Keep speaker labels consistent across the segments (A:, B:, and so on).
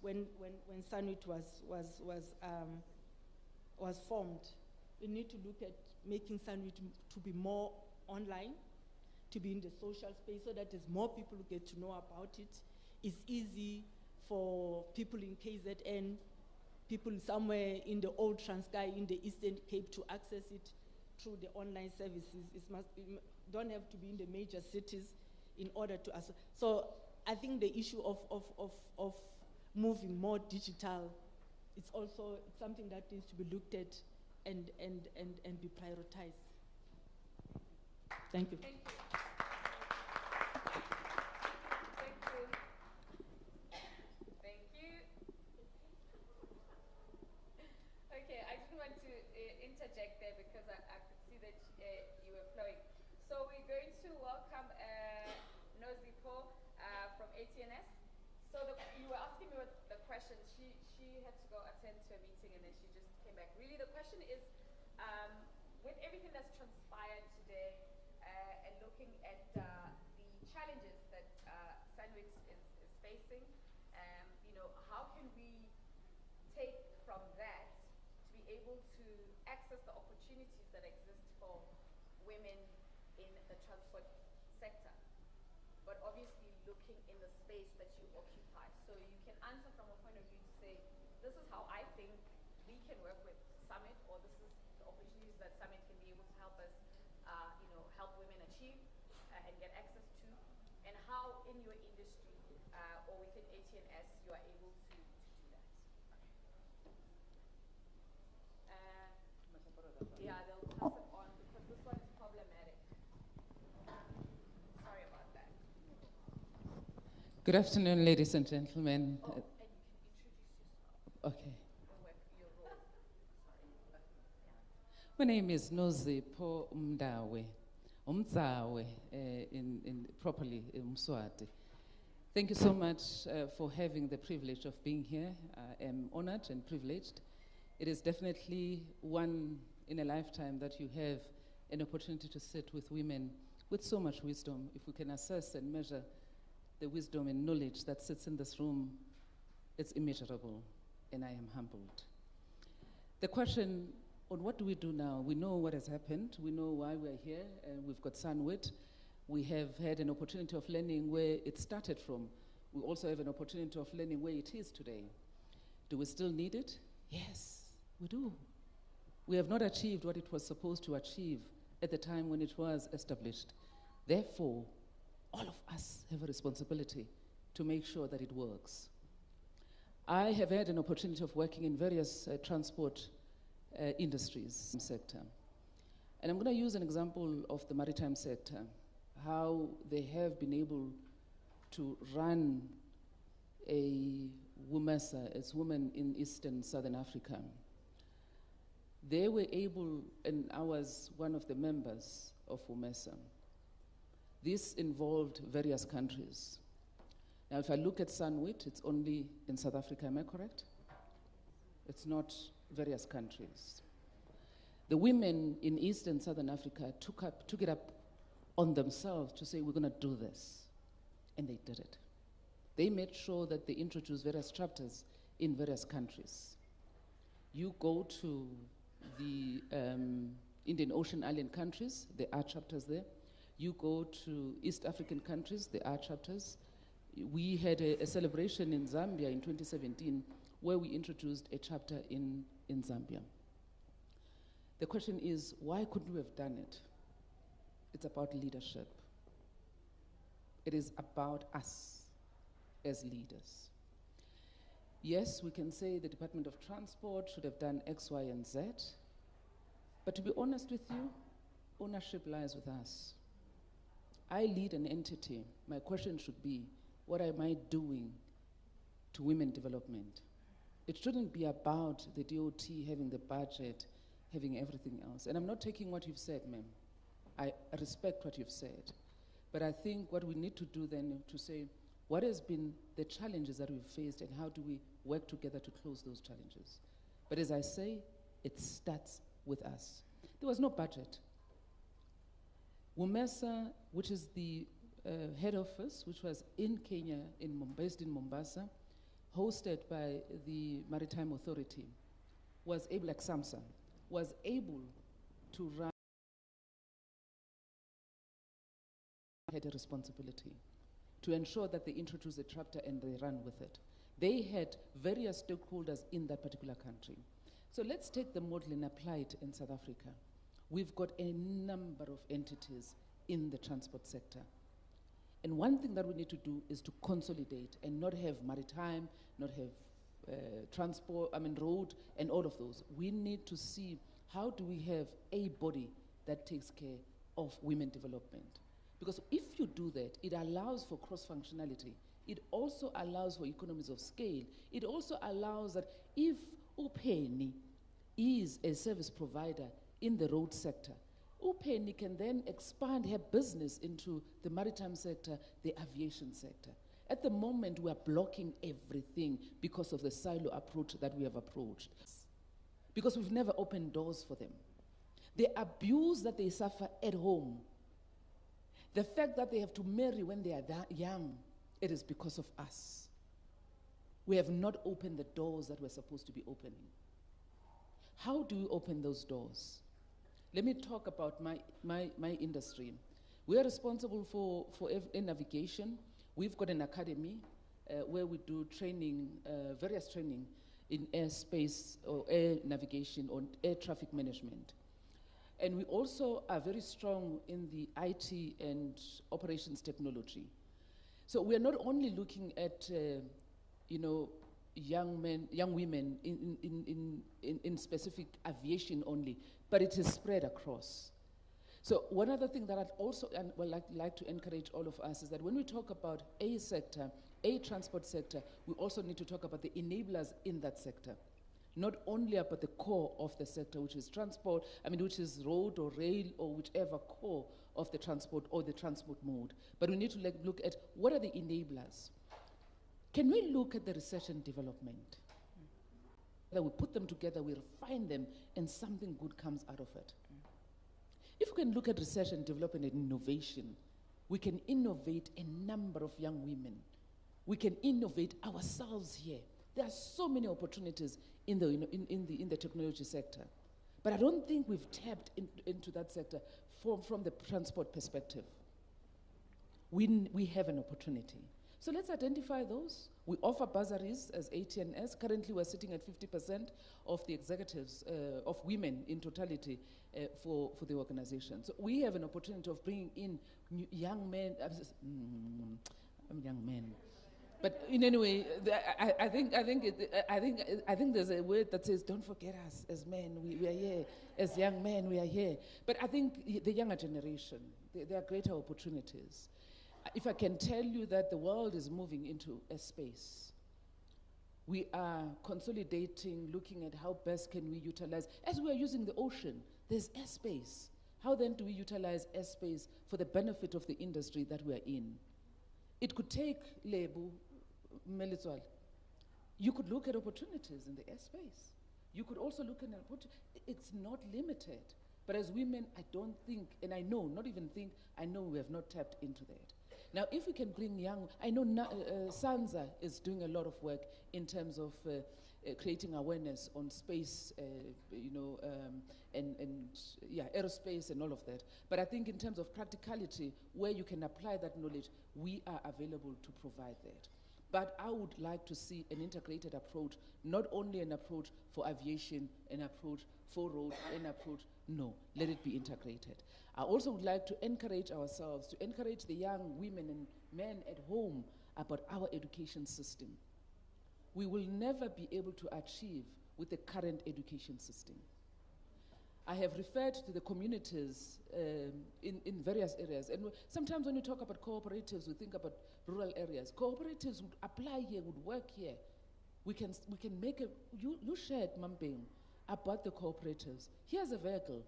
A: when SANWIT was formed, we need to look at making SANWIT to be more online, to be in the social space, so that as more people get to know about it, it's easy for people in KZN, people somewhere in the old Transkei, in the Eastern Cape, to access it through the online services. Don't have to be in the major cities in order to access. So I think the issue of moving more digital, it's also something that needs to be looked at and be prioritized. Thank you.
B: Thank you. Thank you. Okay, I just want to interject there because I could see that you were flowing. So we're going to welcome Nozipo from ATNS. So you were asking me what the question. She had to go attend to a meeting and then she just came back. Really, the question is, with everything that's transpired today and looking at the challenges that SANWIT is facing, how can we take from that to be able to access the opportunities that exist for women in the transport sector, but obviously looking in the space that you occupy. So you can answer from a point of view to say, this is how I think we can work with Summit, or this is the opportunities that Summit can be able to help us, help women achieve and get access to, and how in your industry or within ATNS you are able to do that. Yeah, they'll pass it on because this one is problematic. Sorry about that.
C: Good afternoon, ladies and gentlemen.
B: Oh, and you can introduce yourself.
C: Okay.
B: Your role. Sorry.
C: My name is Nozipo Mdawe, Umzawe, properly Mswati. Thank you so much for having the privilege of being here. I am honored and privileged. It is definitely one in a lifetime that you have an opportunity to sit with women with so much wisdom. If we can assess and measure the wisdom and knowledge that sits in this room, it's immeasurable, and I am humbled. The question on what do we do now? We know what has happened. We know why we're here, and we've got SANWIT. We have had an opportunity of learning where it started from. We also have an opportunity of learning where it is today. Do we still need it? Yes, we do. We have not achieved what it was supposed to achieve at the time when it was established. Therefore, all of us have a responsibility to make sure that it works. I have had an opportunity of working in various transport industries sector. And I'm going to use an example of the maritime sector, how they have been able to run a WOMESA, as Women in Eastern Southern Africa. They were able, and I was one of the members of WOMESA. This involved various countries. Now, if I look at SANWIT, it's only in South Africa, am I correct? It's not various countries. The women in East and Southern Africa took it up on themselves to say, we're going to do this. And they did it. They made sure that they introduced various chapters in various countries. You go to the Indian Ocean Island countries, there are chapters there. You go to East African countries, there are chapters. We had a celebration in Zambia in 2017 where we introduced a chapter in Zambia. The question is, why couldn't we have done it? It's about leadership. It is about us as leaders. Yes, we can say the Department of Transport should have done X, Y, and Z, but to be honest with you, ownership lies with us. I lead an entity. My question should be, what am I doing to women development? It shouldn't be about the DOT having the budget, having everything else. And I'm not taking what you've said, ma'am. I respect what you've said. But I think what we need to do then to say, what has been the challenges that we've faced and how do we work together to close those challenges? But as I say, it starts with us. There was no budget. WOMESA, which is the head office, which was in Kenya, based in Mombasa, hosted by the Maritime Authority, was able, like SAMSA, was able to run, had a responsibility to ensure that they introduce a chapter and they run with it. They had various stakeholders in that particular country. So let's take the model and apply it in South Africa. We've got a number of entities in the transport sector. And one thing that we need to do is to consolidate and not have maritime, not have transport, road, and all of those. We need to see how do we have a body that takes care of women development. Because if you do that, it allows for cross-functionality. It also allows for economies of scale. It also allows that if uPenny is a service provider in the road sector, uPenny can then expand her business into the maritime sector, the aviation sector. At the moment, we are blocking everything because of the silo approach that we have approached. Because we've never opened doors for them. The abuse that they suffer at home, the fact that they have to marry when they are that young, it is because of us. We have not opened the doors that we're supposed to be opening. How do we open those doors? Let me talk about my industry. We are responsible for air navigation. We've got an academy where we do training, various training in airspace or air navigation or air traffic management. And we also are very strong in the IT and operations technology. So we are not only looking at, young women in specific aviation only, but it is spread across. So one other thing that I'd also would like to encourage all of us is that when we talk about a sector, a transport sector, we also need to talk about the enablers in that sector. Not only about the core of the sector, which is transport, which is road or rail or whichever core of the transport or the transport mode. But we need to look at what are the enablers. Can we look at the research and development? That we put them together, we refine them, and something good comes out of it. If we can look at research and development and innovation, we can innovate a number of young women. We can innovate ourselves here. There are so many opportunities in the technology sector. But I don't think we've tapped into that sector from the transport perspective. We have an opportunity. So let's identify those. We offer bursaries as ATNS. Currently, we're sitting at 50% of the executives of women in totality for the organization. So we have an opportunity of bringing in young men. I'm young men. But in any way, I think there's a word that says, "Don't forget us as men. We are here as young men. We are here." But I think the younger generation, there are greater opportunities. If I can tell you that the world is moving into a space, we are consolidating, looking at how best can we utilize. As we are using the ocean, there's airspace. How then do we utilize airspace for the benefit of the industry that we are in? It could take Lebu, Melitswal. You could look at opportunities in the airspace. You could also look at it's not limited. But as women, I don't think, and I know, not even think, I know we have not tapped into that. Now, if we can bring young, I know SANZA is doing a lot of work in terms of creating awareness on space, aerospace and all of that. But I think in terms of practicality, where you can apply that knowledge, we are available to provide that. But I would like to see an integrated approach, not only an approach for aviation, an approach for road, an approach, no, let it be integrated. I also would like to encourage ourselves, to encourage the young women and men at home about our education system. We will never be able to achieve with the current education system. I have referred to the communities in various areas. And sometimes when you talk about cooperatives, we think about rural areas. Cooperatives would apply here, would work here. We can make you shared, Mampeng, about the cooperatives. Here's a vehicle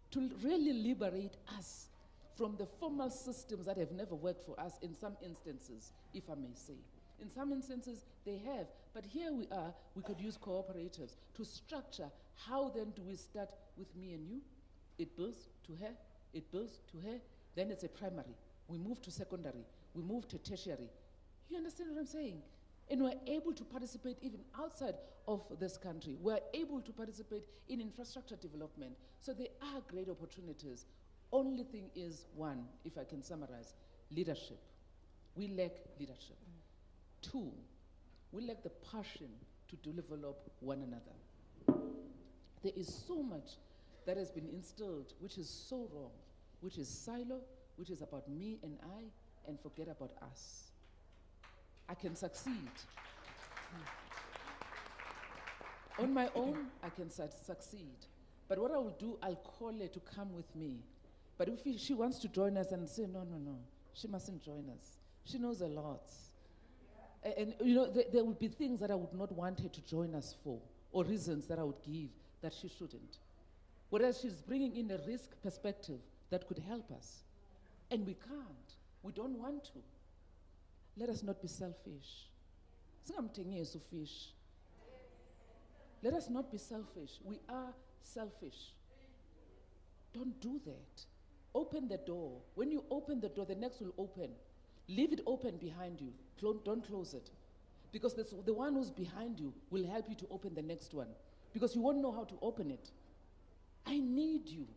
C: to really liberate us from the formal systems that have never worked for us in some instances, if I may say. In some instances, they have. But here we are, we could use cooperatives to structure how then do we start with me and you? It builds to her, it builds to her, then it's a primary. We move to secondary, we move to tertiary. You understand what I'm saying? And we're able to participate even outside of this country. We're able to participate in infrastructure development. So there are great opportunities. Only thing is, one, if I can summarize, leadership. We lack leadership. Two, we lack the passion to develop one another. There is so much that has been instilled which is so wrong, which is silo, which is about me and I, and forget about us. I can succeed. On my own, I can succeed. But what I will do, I'll call her to come with me. But if she wants to join us and say, no, she mustn't join us. She knows a lot. And you know, there would be things that I would not want her to join us for, or reasons that I would give that she shouldn't. Whereas she's bringing in a risk perspective that could help us. And we can't. We don't want to. Let us not be selfish. Fish. Let us not be selfish. We are selfish. Don't do that. Open the door. When you open the door, the next will open. Leave it open behind you. Don't close it. Because the one who's behind you will help you to open the next one. Because you won't know how to open it. I need you.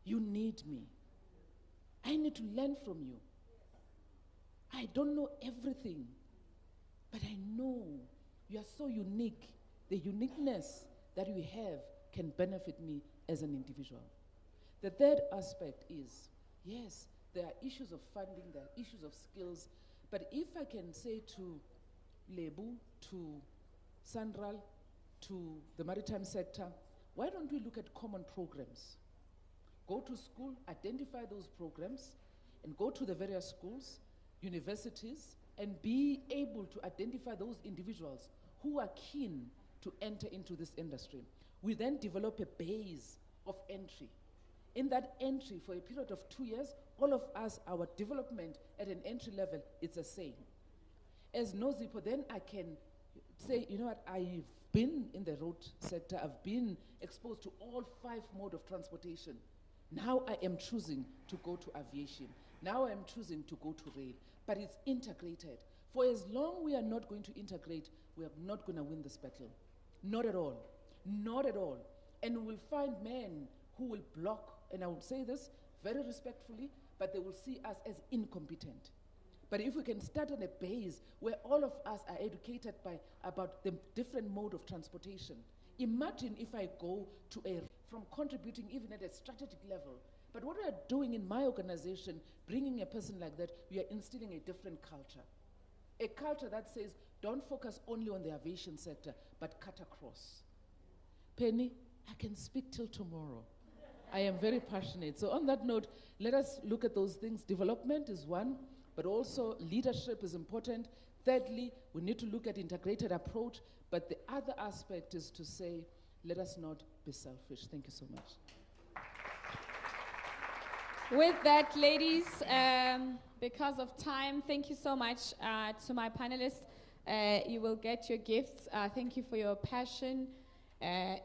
C: You need me. I need to learn from you. I don't know everything, but I know you are so unique. The uniqueness that you have can benefit me as an individual. The third aspect is, yes, there are issues of funding, there are issues of skills, but if I can say to Lebu, to Sandral, to the maritime sector, why don't we look at common programs? Go to school, identify those programs, and go to the various schools, universities, and be able to identify those individuals who are keen to enter into this industry. We then develop a base of entry. In that entry, for a period of 2 years, all of us, our development at an entry level, it's the same. As Nozipo, then I can say, you know what, I've been in the road sector, I've been exposed to all 5 modes of transportation. Now I am choosing to go to aviation. Now I am choosing to go to rail. But it's integrated. For as long we are not going to integrate, we are not going to win this battle. Not at all. Not at all. And we will find men who will block, and I will say this very respectfully, but they will see us as incompetent. But if we can start on a base where all of us are educated about the different mode of transportation, imagine if I go to from contributing even at a strategic level. But what we are doing in my organization, bringing a person like that, we are instilling a different culture. A culture that says, don't focus only on the aviation sector, but cut across. Penny, I can speak till tomorrow. I am very passionate. So on that note, let us look at those things. Development is one, but also leadership is important. Thirdly, we need to look at integrated approach, but the other aspect is to say, let us not be selfish. Thank you so much.
B: With that, ladies, because of time, thank you so much to my panelists. You will get your gifts. Thank you for your passion,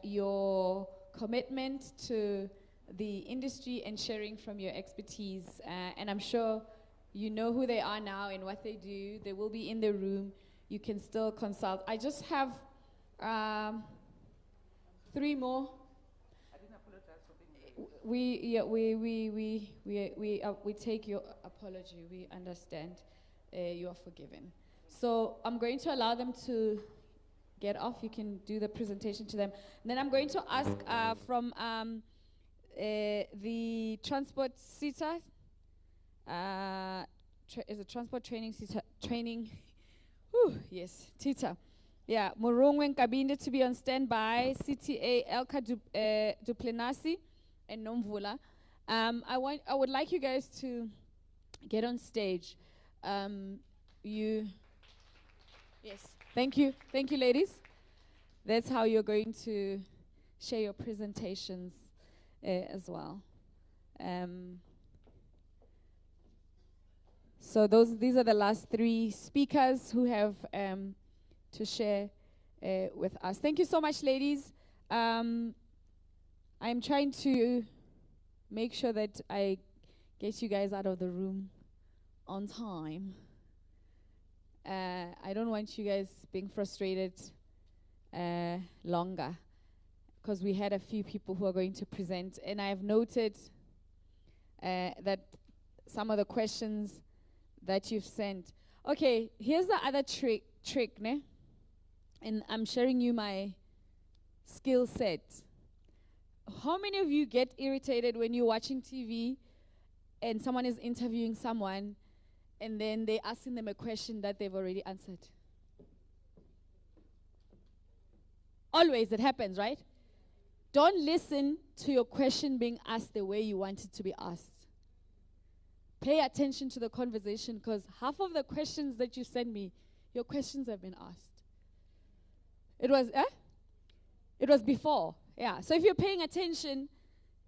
B: your commitment to the industry and sharing from your expertise. And I'm sure you know who they are now and what they do. They will be in the room. You can still consult. I just have 3 more.
C: I didn't apologize for being late.
B: We take your apology. We understand. You are forgiven. So I'm going to allow them to get off. You can do the presentation to them. And then I'm going to ask from the transport CETA. Is a transport training training. Yes, TITA. Yeah, Morongwen Kabinde to be on standby. CTA Elka Duplenasi and Nomvula. I would like you guys to get on stage. Yes, thank you, ladies. That's how you're going to share your presentations as well. So these are the last 3 speakers who have to share with us. Thank you so much, ladies. I'm trying to make sure that I get you guys out of the room on time.
D: I don't want you guys being frustrated longer, because we had a few people who are going to present, and I have noted that some of the questions that you've sent. Okay, here's the other trick, ne? And I'm sharing you my skill set. How many of you get irritated when you're watching TV and someone is interviewing someone and then they're asking them a question that they've already answered? Always, it happens, right? Don't listen to your question being asked the way you want it to be asked. Pay attention to the conversation, because half of the questions that you send me, your questions have been asked. It was before, yeah. So if you're paying attention,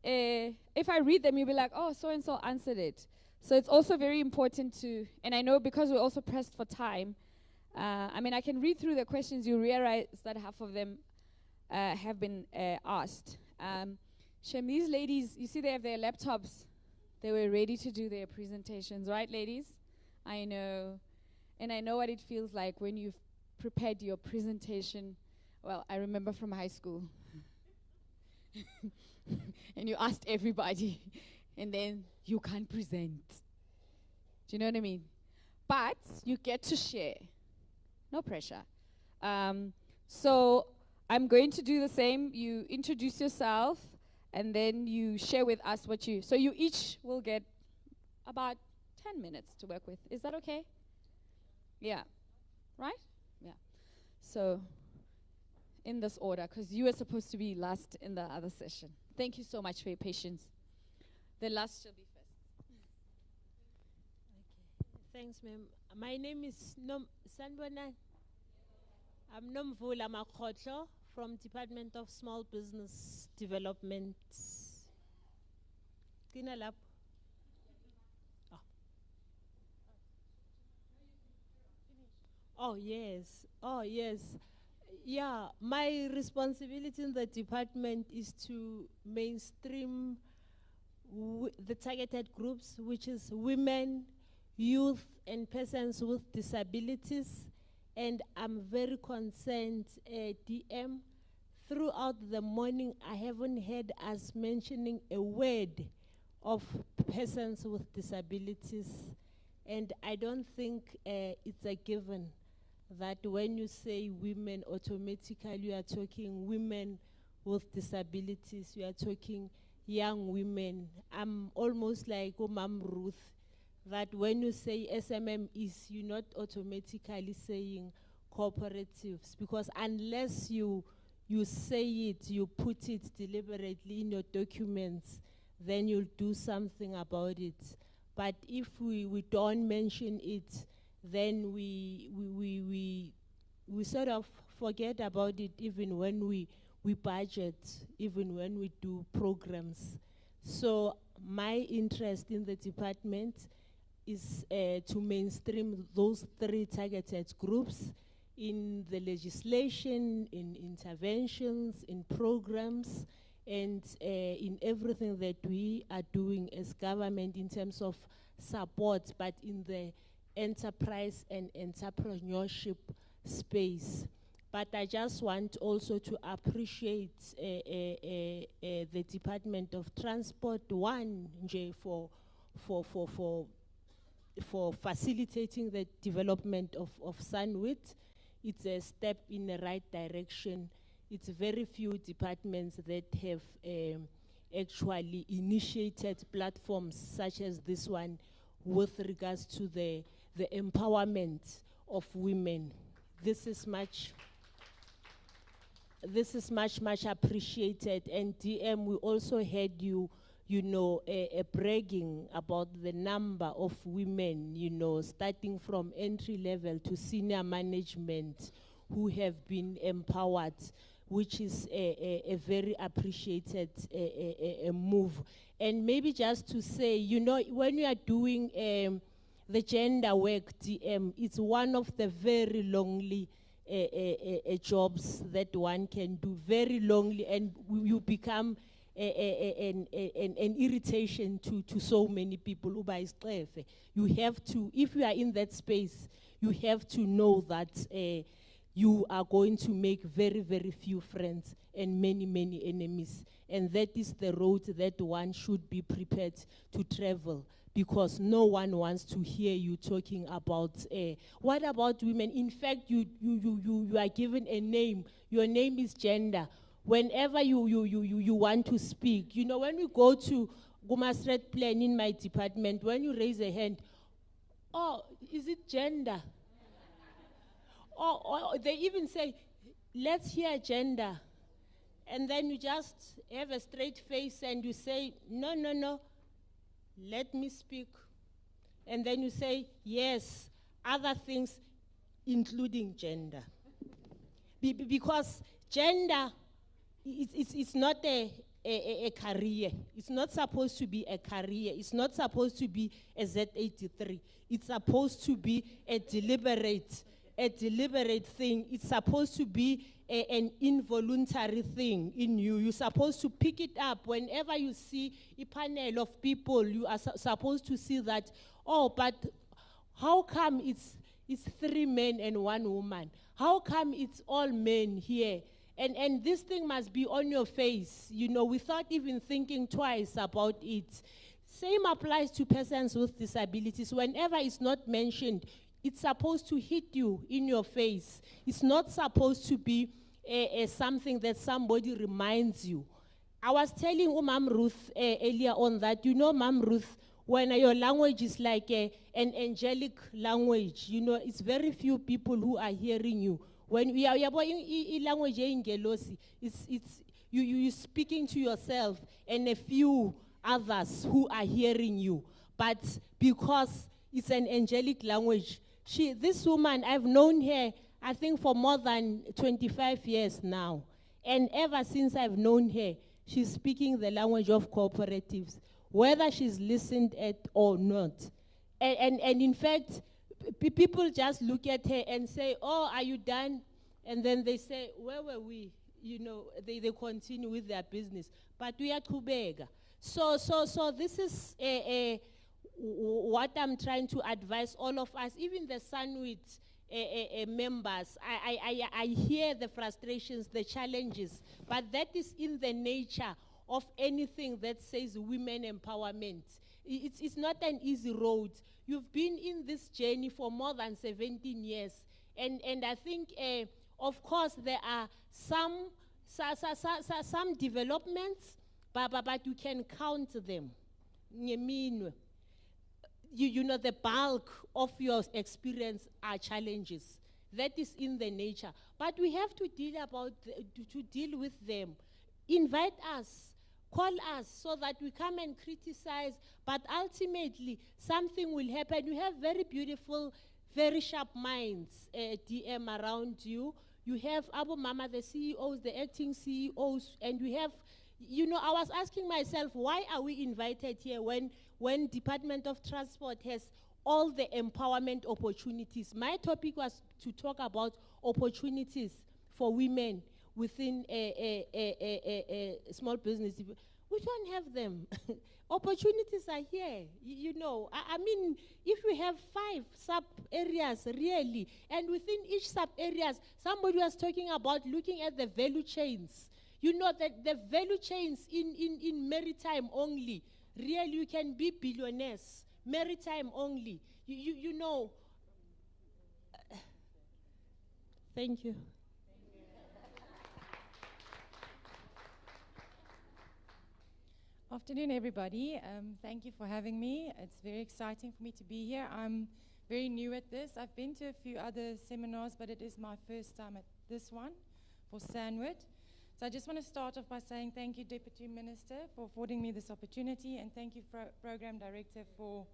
D: if I read them, you'll be like, oh, so-and-so answered it. So it's also very important to, and I know because we're also pressed for time, I can read through the questions, you realize that half of them have been asked. Shem, these ladies, you see they have their laptops. They were ready to do their presentations, right, ladies? I know. And I know what it feels like when you've prepared your presentation. Well, I remember from high school. And you asked everybody, and then you can't present. Do you know what I mean? But you get to share. No pressure. So I'm going to do the same. You introduce yourself, and then you share with us what you... So you each will get about 10 minutes to work with. Is that okay? Yeah. Right? Yeah. So in this order, because you were supposed to be last in the other session. Thank you so much for your patience. The last shall be first.
E: Okay. Thanks, ma'am. My name is Sanbona. I'm Nomvula Makhotlo from Department of Small Business Development. Kinalap. Oh, yes. Oh, yes. Yeah, my responsibility in the department is to mainstream the targeted groups, which is women, youth, and persons with disabilities. And I'm very concerned, DM, throughout the morning, I haven't heard us mentioning a word of persons with disabilities. And I don't think it's a given that when you say women, automatically you are talking women with disabilities, you are talking young women. I'm almost like Ma'am Ruth, that when you say SMMEs, you're not automatically saying cooperatives, because unless you say it, you put it deliberately in your documents, then you'll do something about it. But if we don't mention it, then we sort of forget about it even when we budget, even when we do programs. So my interest in the department is to mainstream those 3 targeted groups in the legislation, in interventions, in programs, and in everything that we are doing as government in terms of support, but in the enterprise and entrepreneurship space. But I just want also to appreciate the Department of Transport, for facilitating the development of SANWIT. It's a step in the right direction. It's very few departments that have actually initiated platforms such as this one with regards to the empowerment of women. This is much appreciated. And DM, we also heard you bragging about the number of women, starting from entry level to senior management who have been empowered, which is a very appreciated move. And maybe just to say, when you are doing the gender work, DM, it's one of the very lonely jobs that one can do, very lonely, and you become an irritation to so many people. Uba isixefe. You have to, if you are in that space, you have to know that you are going to make very, very few friends and many, many enemies. And that is the road that one should be prepared to travel, because no one wants to hear you talking about, what about women? In fact, you are given a name. Your name is gender. Whenever you want to speak, you know, when we go to Gumasret plan in my department, when you raise a hand, oh, is it gender? Or they even say, let's hear gender. And then you just have a straight face and you say, no, no, no, let me speak. And then you say, yes, other things, including gender. Because gender, it's not a career. It's not supposed to be a career. It's not supposed to be a Z83. It's supposed to be a deliberate thing. It's supposed to be an involuntary thing in you. You're supposed to pick it up whenever you see a panel of people. You are supposed to see that, oh, but how come it's 3 men and 1 woman? How come it's all men here? And this thing must be on your face, you know, without even thinking twice about it. Same applies to persons with disabilities. Whenever it's not mentioned, it's supposed to hit you in your face. It's not supposed to be something that somebody reminds you. I was telling Ma'am Ruth earlier on that, you know, Ma'am Ruth, when your language is like an angelic language, you know, it's very few people who are hearing you. When we are in language in Gelosi, you're speaking to yourself and a few others who are hearing you. But because it's an angelic language, this woman, I've known her, I think, for more than 25 years now. And ever since I've known her, she's speaking the language of cooperatives, whether she's listened at or not. And in fact, people just look at her and say, oh, are you done? And then they say, where were we? You know, they continue with their business. But we are too big. So this is what I'm trying to advise all of us, even the SANWIT members. I hear the frustrations, the challenges, but that is in the nature of anything that says women empowerment. It's not an easy road. You've been in this journey for more than 17 years. And I think, of course, there are some developments, but you can count them. You know, the bulk of your experience are challenges. That is in the nature. But we have to deal with them. Invite us. Call us so that we come and criticize, but ultimately something will happen. You have very beautiful, very sharp minds, DM around you. You have Abu Mama, the CEOs, the acting CEOs, and you have, you know, I was asking myself, why are we invited here when Department of Transport has all the empowerment opportunities? My topic was to talk about opportunities for women within a small business. We don't have them. Opportunities are here, you know. I mean, if we have 5 sub-areas, really, and within each sub-areas, somebody was talking about looking at the value chains. You know that the value chains in maritime only, really, you can be billionaires, maritime only. You know. Thank you.
F: Afternoon, everybody. Thank you for having me. It's very exciting for me to be here. I'm very new at this. I've been to a few other seminars, but it is my first time at this one for SANWIT. So I just want to start off by saying thank you, Deputy Minister, for affording me this opportunity, and thank you, Program Director, for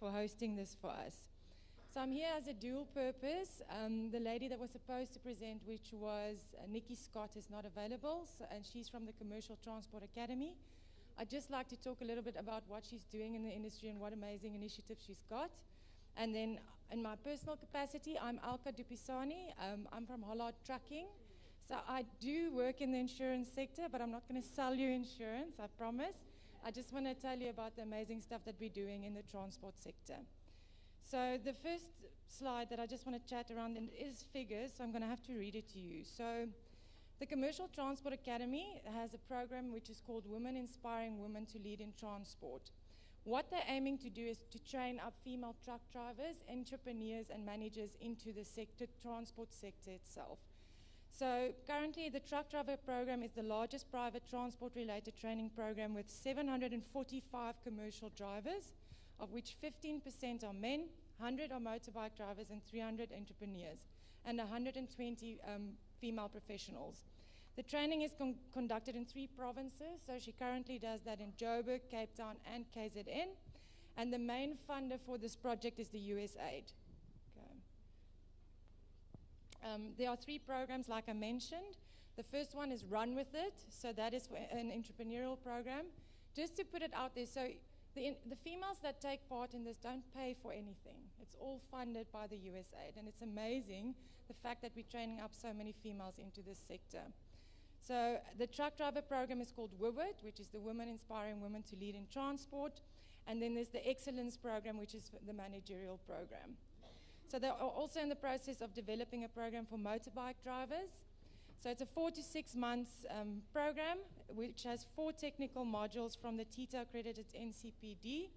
F: hosting this for us. So I'm here as a dual purpose. The lady that was supposed to present, which was Nikki Scott, is not available, and she's from the Commercial Transport Academy. I'd just like to talk a little bit about what she's doing in the industry and what amazing initiatives she's got. And then in my personal capacity, I'm Alka Dupisani. I'm from Hollard Trucking. So I do work in the insurance sector, but I'm not going to sell you insurance, I promise. I just want to tell you about the amazing stuff that we're doing in the transport sector. So the first slide that I just want to chat around is figures, so I'm going to have to read it to you. So the Commercial Transport Academy has a program which is called Women Inspiring Women to Lead in Transport. What they're aiming to do is to train up female truck drivers, entrepreneurs, and managers into the sector, transport sector itself. So currently, the truck driver program is the largest private transport-related training program with 745 commercial drivers, of which 15% are men, 100 are motorbike drivers, and 300 entrepreneurs, and 120 female professionals. The training is conducted in 3 provinces, so she currently does that in Joburg, Cape Town, and KZN, and the main funder for this project is the USAID. There are 3 programs, like I mentioned. The first one is Run With It, so that is for an entrepreneurial program. Just to put it out there, so the females that take part in this don't pay for anything. It's all funded by the USAID, and it's amazing the fact that we're training up so many females into this sector. So the truck driver program is called WIWIT, which is the Women Inspiring Women to Lead in Transport, and then there's the Excellence program, which is the managerial program. So they are also in the process of developing a program for motorbike drivers. So it's a 4 to 6 months program, which has 4 technical modules from the TITA accredited NCPD.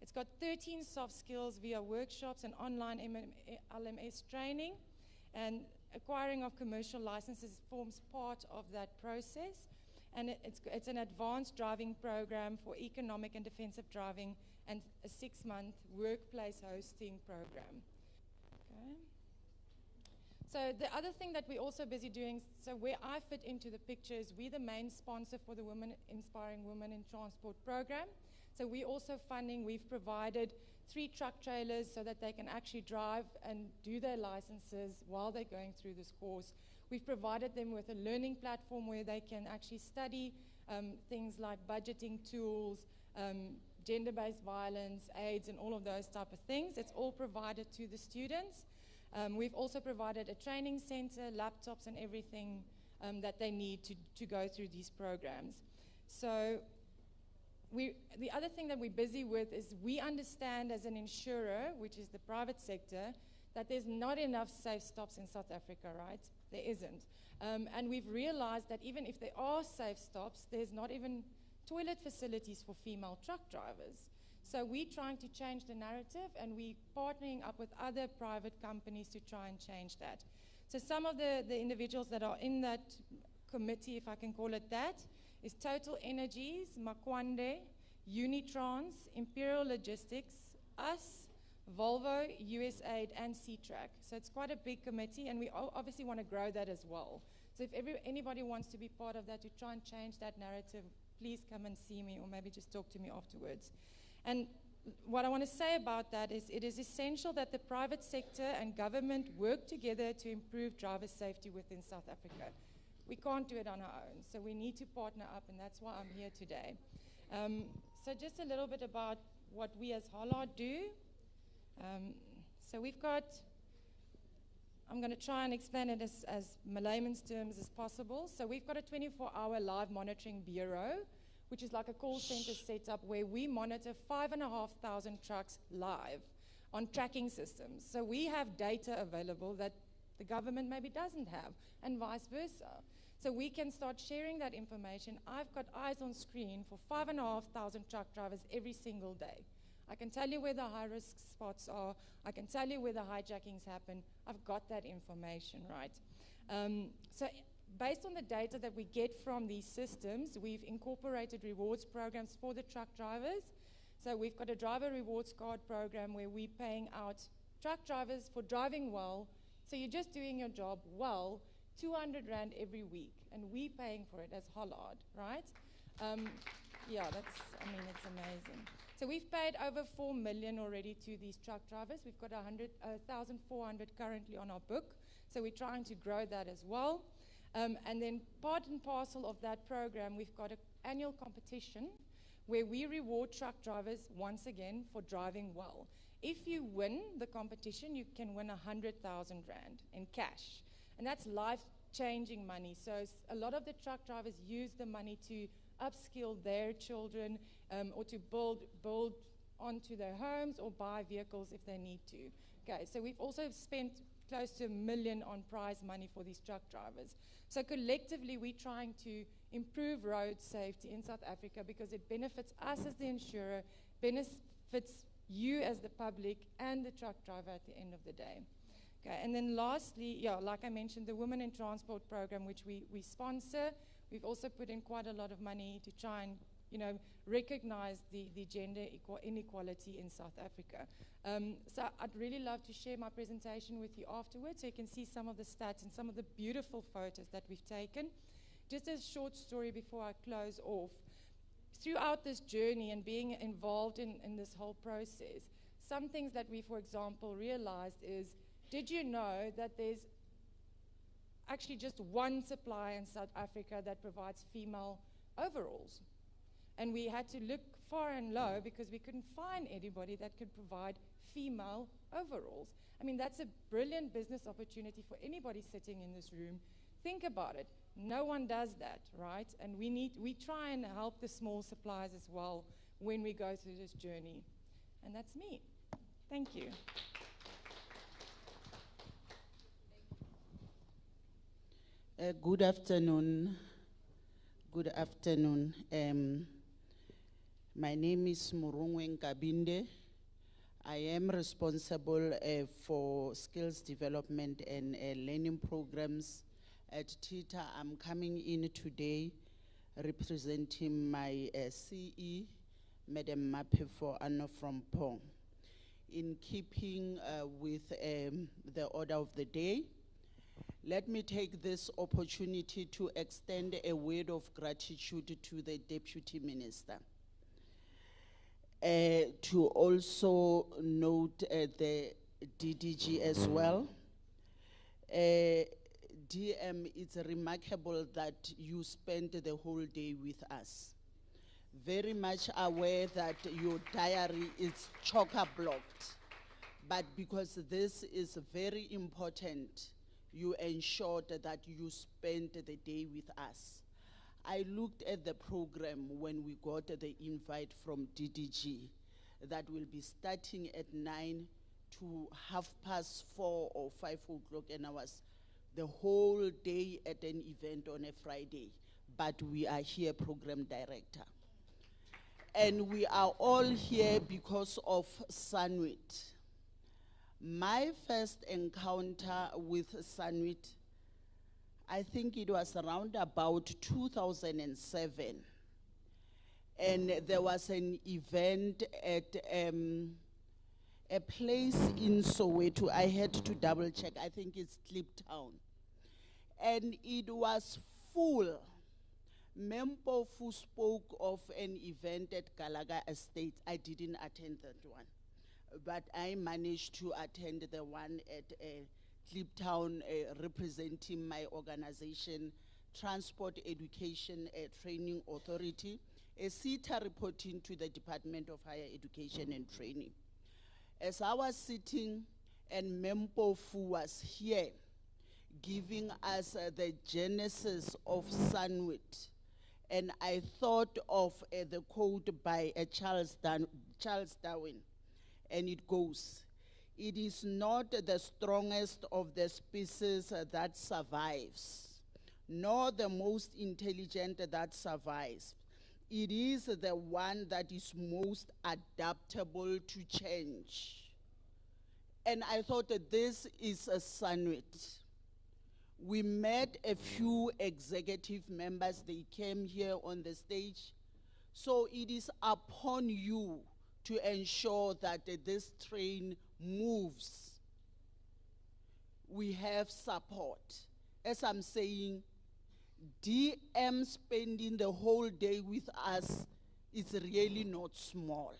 F: It's got 13 soft skills via workshops and online LMS training, and acquiring of commercial licenses forms part of that process. And it's an advanced driving program for economic and defensive driving, and a 6-month workplace hosting program. Okay. So the other thing that we're also busy doing, so where I fit into the picture is we're the main sponsor for the Women Inspiring Women in Transport program. So we're also funding, we've provided 3 truck trailers so that they can actually drive and do their licenses while they're going through this course. We've provided them with a learning platform where they can actually study things like budgeting tools, gender-based violence, AIDS, and all of those type of things. It's all provided to the students. We've also provided a training center, laptops, and everything that they need to go through these programs. So the other thing that we're busy with is we understand as an insurer, which is the private sector, that there's not enough safe stops in South Africa, right? There isn't. And we've realized that even if there are safe stops, there's not even toilet facilities for female truck drivers. So we're trying to change the narrative, and we're partnering up with other private companies to try and change that. So some of the individuals that are in that committee, if I can call it that, is Total Energies, Makwande, Unitrans, Imperial Logistics, us, Volvo, USAID, and C-Track. So it's quite a big committee, and we obviously want to grow that as well. So if anybody wants to be part of that to try and change that narrative, please come and see me, or maybe just talk to me afterwards. And what I want to say about that is it is essential that the private sector and government work together to improve driver safety within South Africa. We can't do it on our own, so we need to partner up, and that's why I'm here today. So just a little bit about what we as Hollard do. So we've got, I'm going to try and explain it as layman's terms as possible. So we've got a 24-hour live monitoring bureau, which is like a call center setup where we monitor 5,500 trucks live on tracking systems. So we have data available that the government maybe doesn't have, and vice versa. So we can start sharing that information. I've got eyes on screen for 5,500 truck drivers every single day. I can tell you where the high-risk spots are. I can tell you where the hijackings happen. I've got that information, right? So based on the data that we get from these systems, we've incorporated rewards programs for the truck drivers. So we've got a driver rewards card program where we're paying out truck drivers for driving well. So you're just doing your job well, 200 Rand every week, and we're paying for it as Hollard, right? Yeah, it's amazing. So we've paid over 4 million already to these truck drivers. We've got 1,400 currently on our book, so we're trying to grow that as well. And then part and parcel of that program, we've got an annual competition where we reward truck drivers once again for driving well. If you win the competition, you can win 100,000 Rand in cash. And that's changing money. So a lot of the truck drivers use the money to upskill their children or to build onto their homes or buy vehicles if they need to. Okay, so we've also spent close to $1 million on prize money for these truck drivers. So collectively, we're trying to improve road safety in South Africa because it benefits us as the insurer, benefits you as the public, and the truck driver at the end of the day. Okay, and then lastly, yeah, like I mentioned, the Women in Transport program, which we sponsor. We've also put in quite a lot of money to try and, recognize the gender inequality in South Africa. So I'd really love to share my presentation with you afterwards so you can see some of the stats and some of the beautiful photos that we've taken. Just a short story before I close off. Throughout this journey and being involved in this whole process, some things that we, for example, realized is, did you know that there's actually just one supplier in South Africa that provides female overalls? And we had to look far and low because we couldn't find anybody that could provide female overalls. I mean, that's a brilliant business opportunity for anybody sitting in this room. Think about it. No one does that, right? And we try and help the small suppliers as well when we go through this journey. And that's me. Thank you.
G: Good afternoon. Good afternoon. My name is Murungwe Nkabinde. I am responsible for skills development and learning programs at TITA. I'm coming in today representing my CE, Madam Mape for Anno from Pong. In keeping with the order of the day, let me take this opportunity to extend a word of gratitude to the Deputy Minister. To also note the DDG as well. DM, it's remarkable that you spent the whole day with us. Very much aware that your diary is chock-a-blocked, but because this is very important, you ensured that you spent the day with us. I looked at the program when we got the invite from DDG that will be starting at 9 to 4:30 or 5 o'clock, and I was the whole day at an event on a Friday, but we are here program director. And we are all here because of SANWIT. My first encounter with SANWIT, I think it was around about 2007. And there was an event at a place in Soweto. I had to double check, I think it's Kliptown. And it was full. Mempofu spoke of an event at Galaga Estate. I didn't attend that one, but I managed to attend the one at Kliptown representing my organization, Transport Education Training Authority, a CETA reporting to the Department of Higher Education and Training. As I was sitting and Mempofu was here giving us the genesis of SANWIT, and I thought of the quote by Charles Darwin, and it goes, "It is not the strongest of the species that survives, nor the most intelligent that survives. It is the one that is most adaptable to change." And I thought that this is a SANWIT. We met a few executive members, they came here on the stage. So it is upon you to ensure that this train moves. We have support. As I'm saying, DM spending the whole day with us is really not small.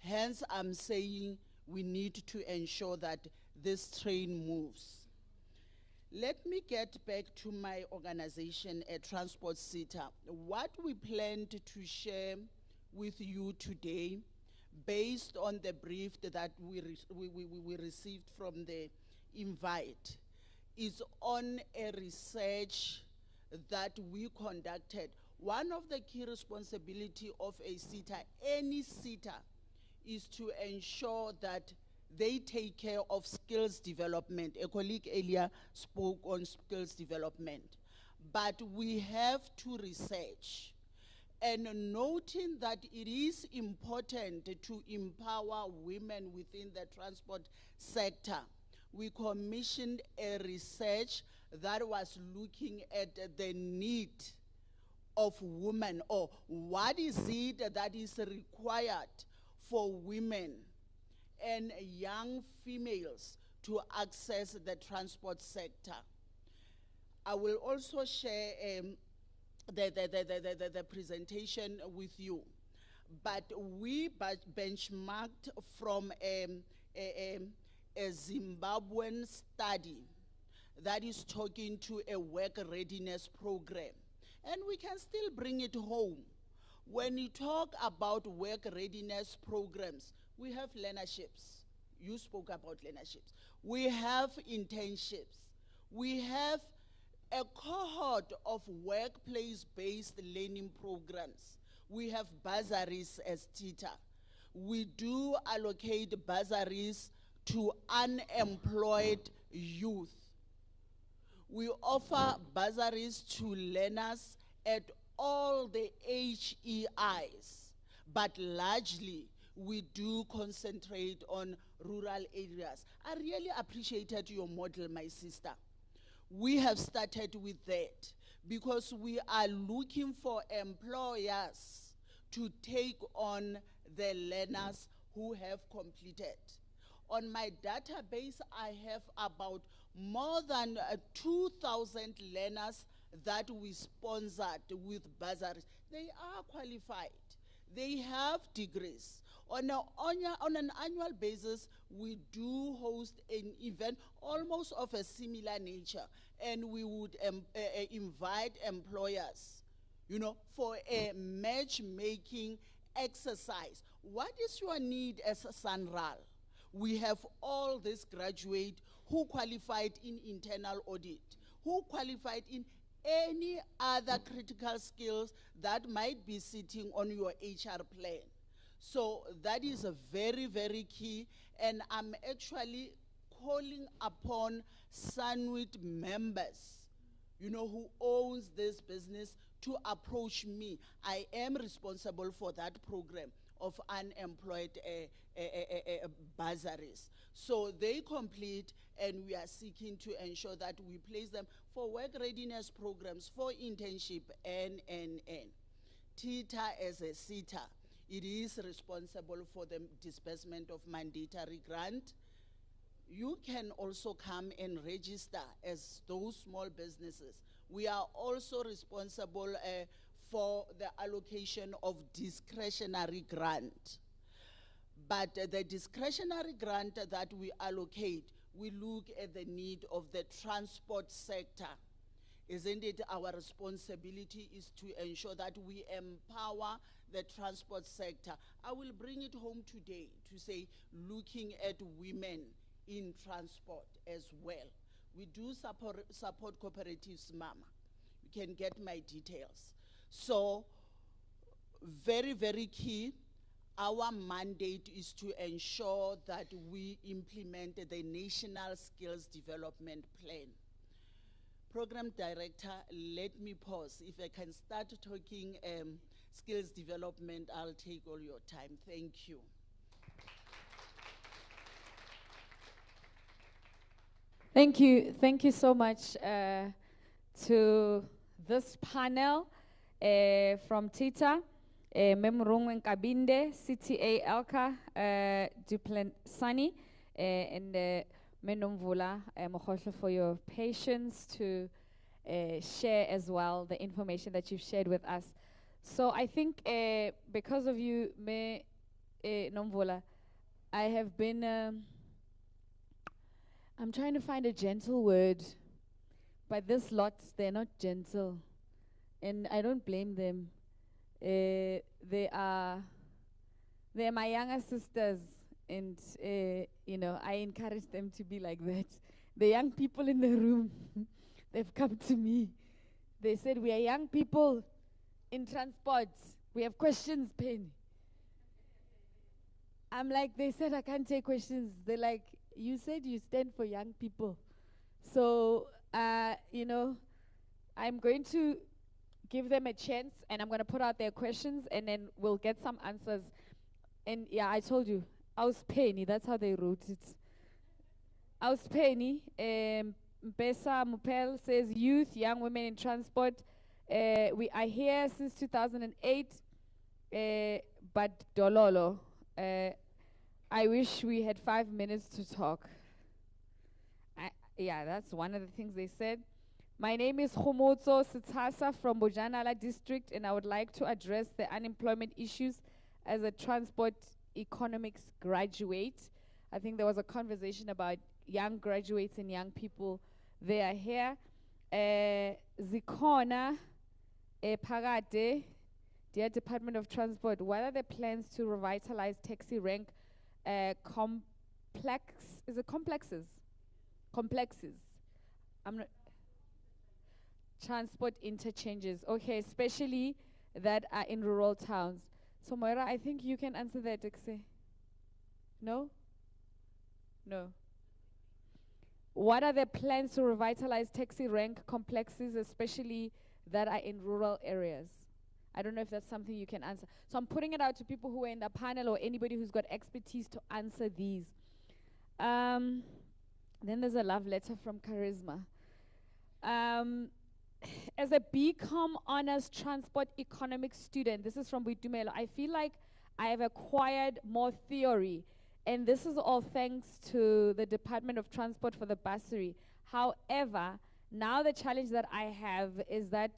G: Hence, I'm saying we need to ensure that this train moves. Let me get back to my organization at Transport CETA. What we planned to share with you today, based on the brief that we received from the invite, is on a research that we conducted. One of the key responsibility of a SETA, any SETA, is to ensure that they take care of skills development. A colleague earlier spoke on skills development. But we have to research. And noting that it is important to empower women within the transport sector, we commissioned a research that was looking at the need of women, or what is it that is required for women and young females to access the transport sector. I will also share the presentation with you. But we benchmarked from a Zimbabwean study that is talking to a work readiness program. And we can still bring it home. When you talk about work readiness programs, we have learnerships. You spoke about learnerships. We have internships. We have a cohort of workplace-based learning programs. We have bursaries as TITA. We do allocate bursaries to unemployed youth. We offer bursaries to learners at all the HEIs, but largely we do concentrate on rural areas. I really appreciated your model, my sister. We have started with that because we are looking for employers to take on the learners who have completed. On my database, I have about more than 2,000 learners that we sponsored with bursaries. They are qualified. They have degrees. On an annual basis, we do host an event almost of a similar nature, and we would invite employers, you know, for a matchmaking exercise. What is your need as a SANRAL? We have all these graduates who qualified in internal audit, who qualified in any other critical skills that might be sitting on your HR plan. So that is a very, very key, and I'm actually calling upon SANWIT members, you know, who owns this business to approach me. I am responsible for that program of unemployed bursaries. So they complete, and we are seeking to ensure that we place them for work readiness programs, for internship, and. TITA as a SETA, it is responsible for the disbursement of mandatory grant. You can also come and register as those small businesses. We are also responsible for the allocation of discretionary grant. But the discretionary grant that we allocate, we look at the need of the transport sector. Isn't it our responsibility is to ensure that we empower the transport sector? I will bring it home today to say, looking at women in transport as well. We do support cooperatives, Mama. You can get my details. So, very, very key. Our mandate is to ensure that we implement the National Skills Development Plan. Program Director, let me pause. If I can start talking skills development, I'll take all your time. Thank you.
D: Thank you so much to this panel from TITA, Memrungwen Kabinde, CTA Elka Duplansani, and Menomvula Mokhohlo for your patience to share as well the information that you've shared with us. So I think because of you, Nomvula, I have been, I'm trying to find a gentle word, but this lot, they're not gentle, and I don't blame them. They are my younger sisters, and you know, I encourage them to be like that. the young people in the room, they've come to me. They said, we are young people in transport. We have questions, Penny. I'm like, they said I can't take questions. They're like, you said you stand for young people. So, you know, I'm going to give them a chance, and I'm going to put out their questions, and then we'll get some answers. And yeah, I told you, I was Penny. That's how they wrote it. I was Penny. Mpesa Mupel says, youth, young women in transport. We are here since 2008, but Dololo. I wish we had 5 minutes to talk. Yeah, that's one of the things they said. My name is Khomotso Sitasa from Bojanala district, and I would like to address the unemployment issues as a transport economics graduate. I think there was a conversation about young graduates and young people. They are here. Zikona Pagade, dear Department of Transport, what are the plans to revitalize taxi rank complexes? I'm not. Transport interchanges. Okay, especially that are in rural towns. So Moira, I think you can answer that, Ikse. No? No. What are the plans to revitalize taxi rank complexes, especially that are in rural areas? I don't know if that's something you can answer. So I'm putting it out to people who are in the panel or anybody who's got expertise to answer these. Then there's a love letter from Charisma. As a BCom Honors Transport Economics student, this is from Buitumelo, I feel like I have acquired more theory, and this is all thanks to the Department of Transport for the bursary. However, now the challenge that I have is that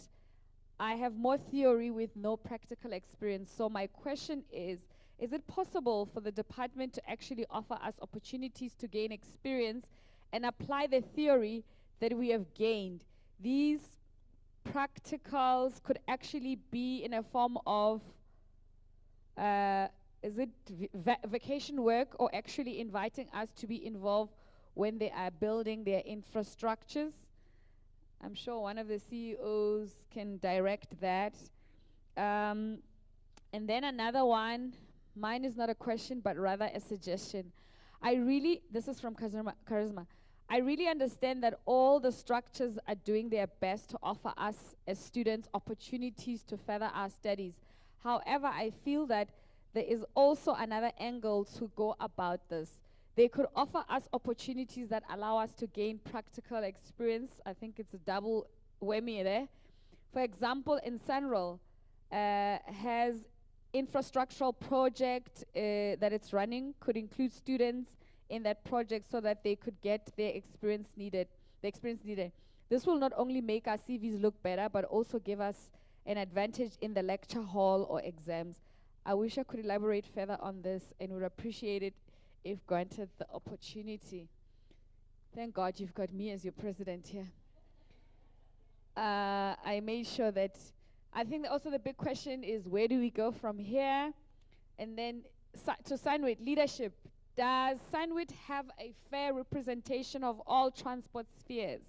D: I have more theory with no practical experience. So my question is it possible for the department to actually offer us opportunities to gain experience and apply the theory that we have gained? These practicals could actually be in a form of, vacation work, or actually inviting us to be involved when they are building their infrastructures. I'm sure one of the CEOs can direct that. And then another one, mine is not a question, but rather a suggestion. This is from Charisma. I really understand that all the structures are doing their best to offer us as students opportunities to further our studies. However, I feel that there is also another angle to go about this. They could offer us opportunities that allow us to gain practical experience. I think it's a double whammy there. For example, in Sanral, has infrastructural project that it's running, could include students in that project so that they could get the experience needed. This will not only make our CVs look better, but also give us an advantage in the lecture hall or exams. I wish I could elaborate further on this and would appreciate it if granted the opportunity. Thank God you've got me as your president here. I made sure that, I think that also the big question is, where do we go from here? And then to SANWIT, leadership. Does SANWIT have a fair representation of all transport spheres?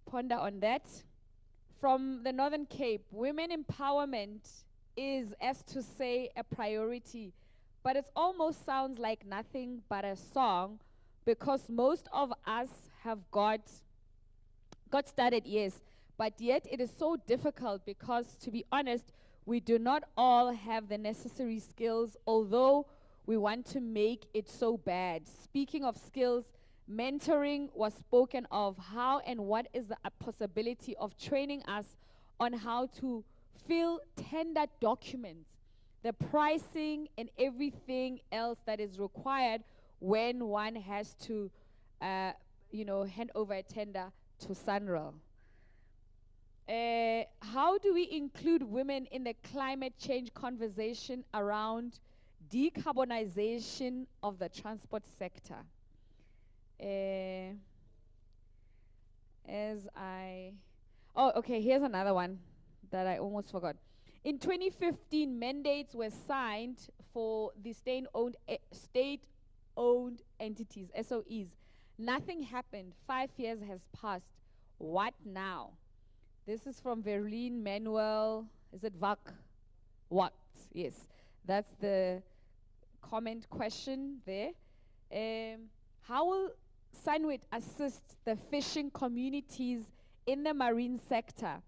D: Ponder on that. From the Northern Cape, women empowerment is, as to say, a priority, but it almost sounds like nothing but a song, because most of us have got started, yes, but yet it is so difficult because, to be honest, we do not all have the necessary skills, although we want to make it so bad. Speaking of skills, mentoring was spoken of. How and what is the possibility of training us on how to fill tender documents, the pricing and everything else that is required when one has to, hand over a tender to Sanral? How do we include women in the climate change conversation around decarbonization of the transport sector? Here's another one that I almost forgot. In 2015, mandates were signed for the state-owned entities, SOEs. Nothing happened. 5 years has passed. What now? This is from Verlene Manuel. Is it Vak? What? Yes. That's the comment question there. How will SANWIT assist the fishing communities in the marine sector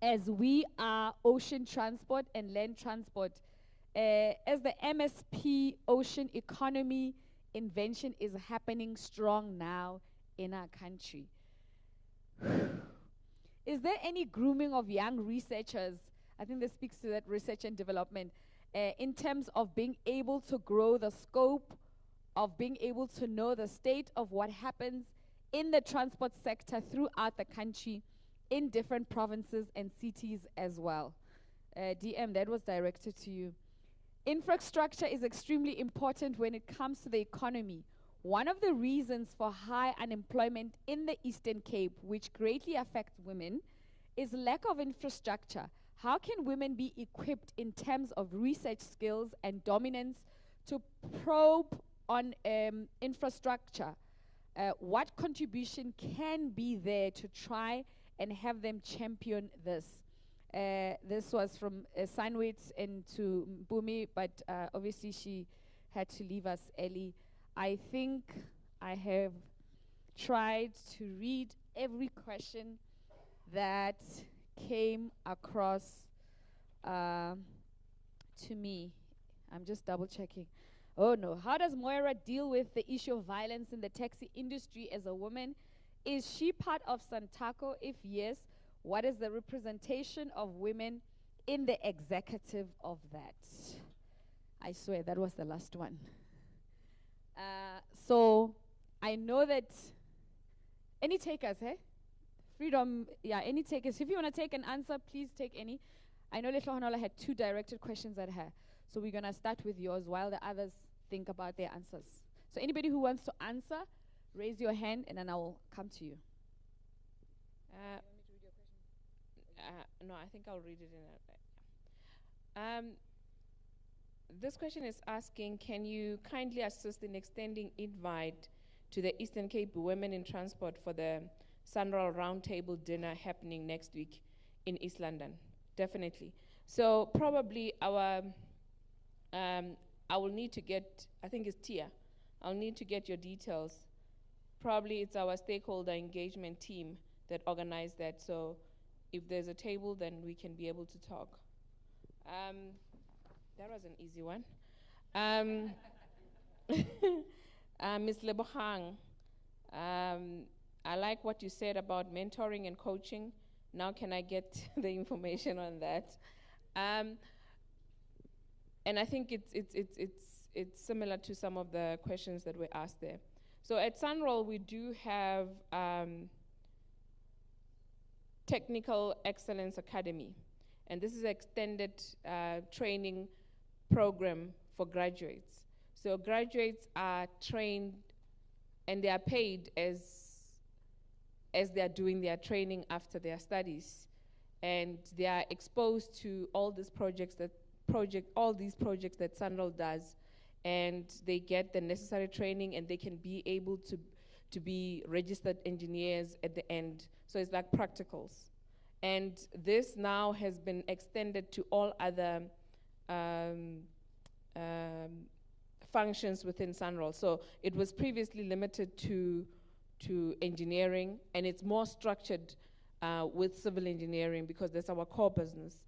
D: as we are ocean transport and land transport? As the MSP ocean economy invention is happening strong now in our country. Is there any grooming of young researchers? I think this speaks to that research and development in terms of being able to grow the scope, of being able to know the state of what happens in the transport sector throughout the country, in different provinces and cities as well. DM, that was directed to you. Infrastructure is extremely important when it comes to the economy. One of the reasons for high unemployment in the Eastern Cape, which greatly affects women, is lack of infrastructure. How can women be equipped in terms of research skills and dominance to probe on infrastructure? What contribution can be there to try and have them champion this? This was from SANWIT and to Bumi, but obviously she had to leave us early. I think I have tried to read every question that came across to me. I'm just double checking. Oh no, how does Moira deal with the issue of violence in the taxi industry as a woman? Is she part of Santaco? If yes, what is the representation of women in the executive of that? I swear that was the last one. So I know that any takers, eh? Freedom, yeah, any takers. If you want to take an answer, please take any. I know Letlohanola had 2 directed questions at her. So we're going to start with yours while the others think about their answers. So anybody who wants to answer, raise your hand and then I will come to you.
H: No, I think I'll read it in this question is asking, can you kindly assist in extending invite to the Eastern Cape Women in Transport for the Sunroll Roundtable dinner happening next week in East London? Definitely. So probably I will need to get, I think it's Tia, I'll need to get your details. Probably it's our stakeholder engagement team that organized that, so if there's a table, then we can be able to talk. That was an easy one. Ms. Lebohang, I like what you said about mentoring and coaching. Now can I get the information on that? And I think it's similar to some of the questions that were asked there. So at Sunroll, we do have Technical Excellence Academy, and this is an extended training program for graduates. So graduates are trained and they are paid as they are doing their training after their studies, and they are exposed to all these projects that Sunroll does, and they get the necessary training and they can be able to be registered engineers at the end. So it's like practicals. And this now has been extended to all other functions within Sunroll. So it was previously limited to engineering, and it's more structured with civil engineering because that's our core business.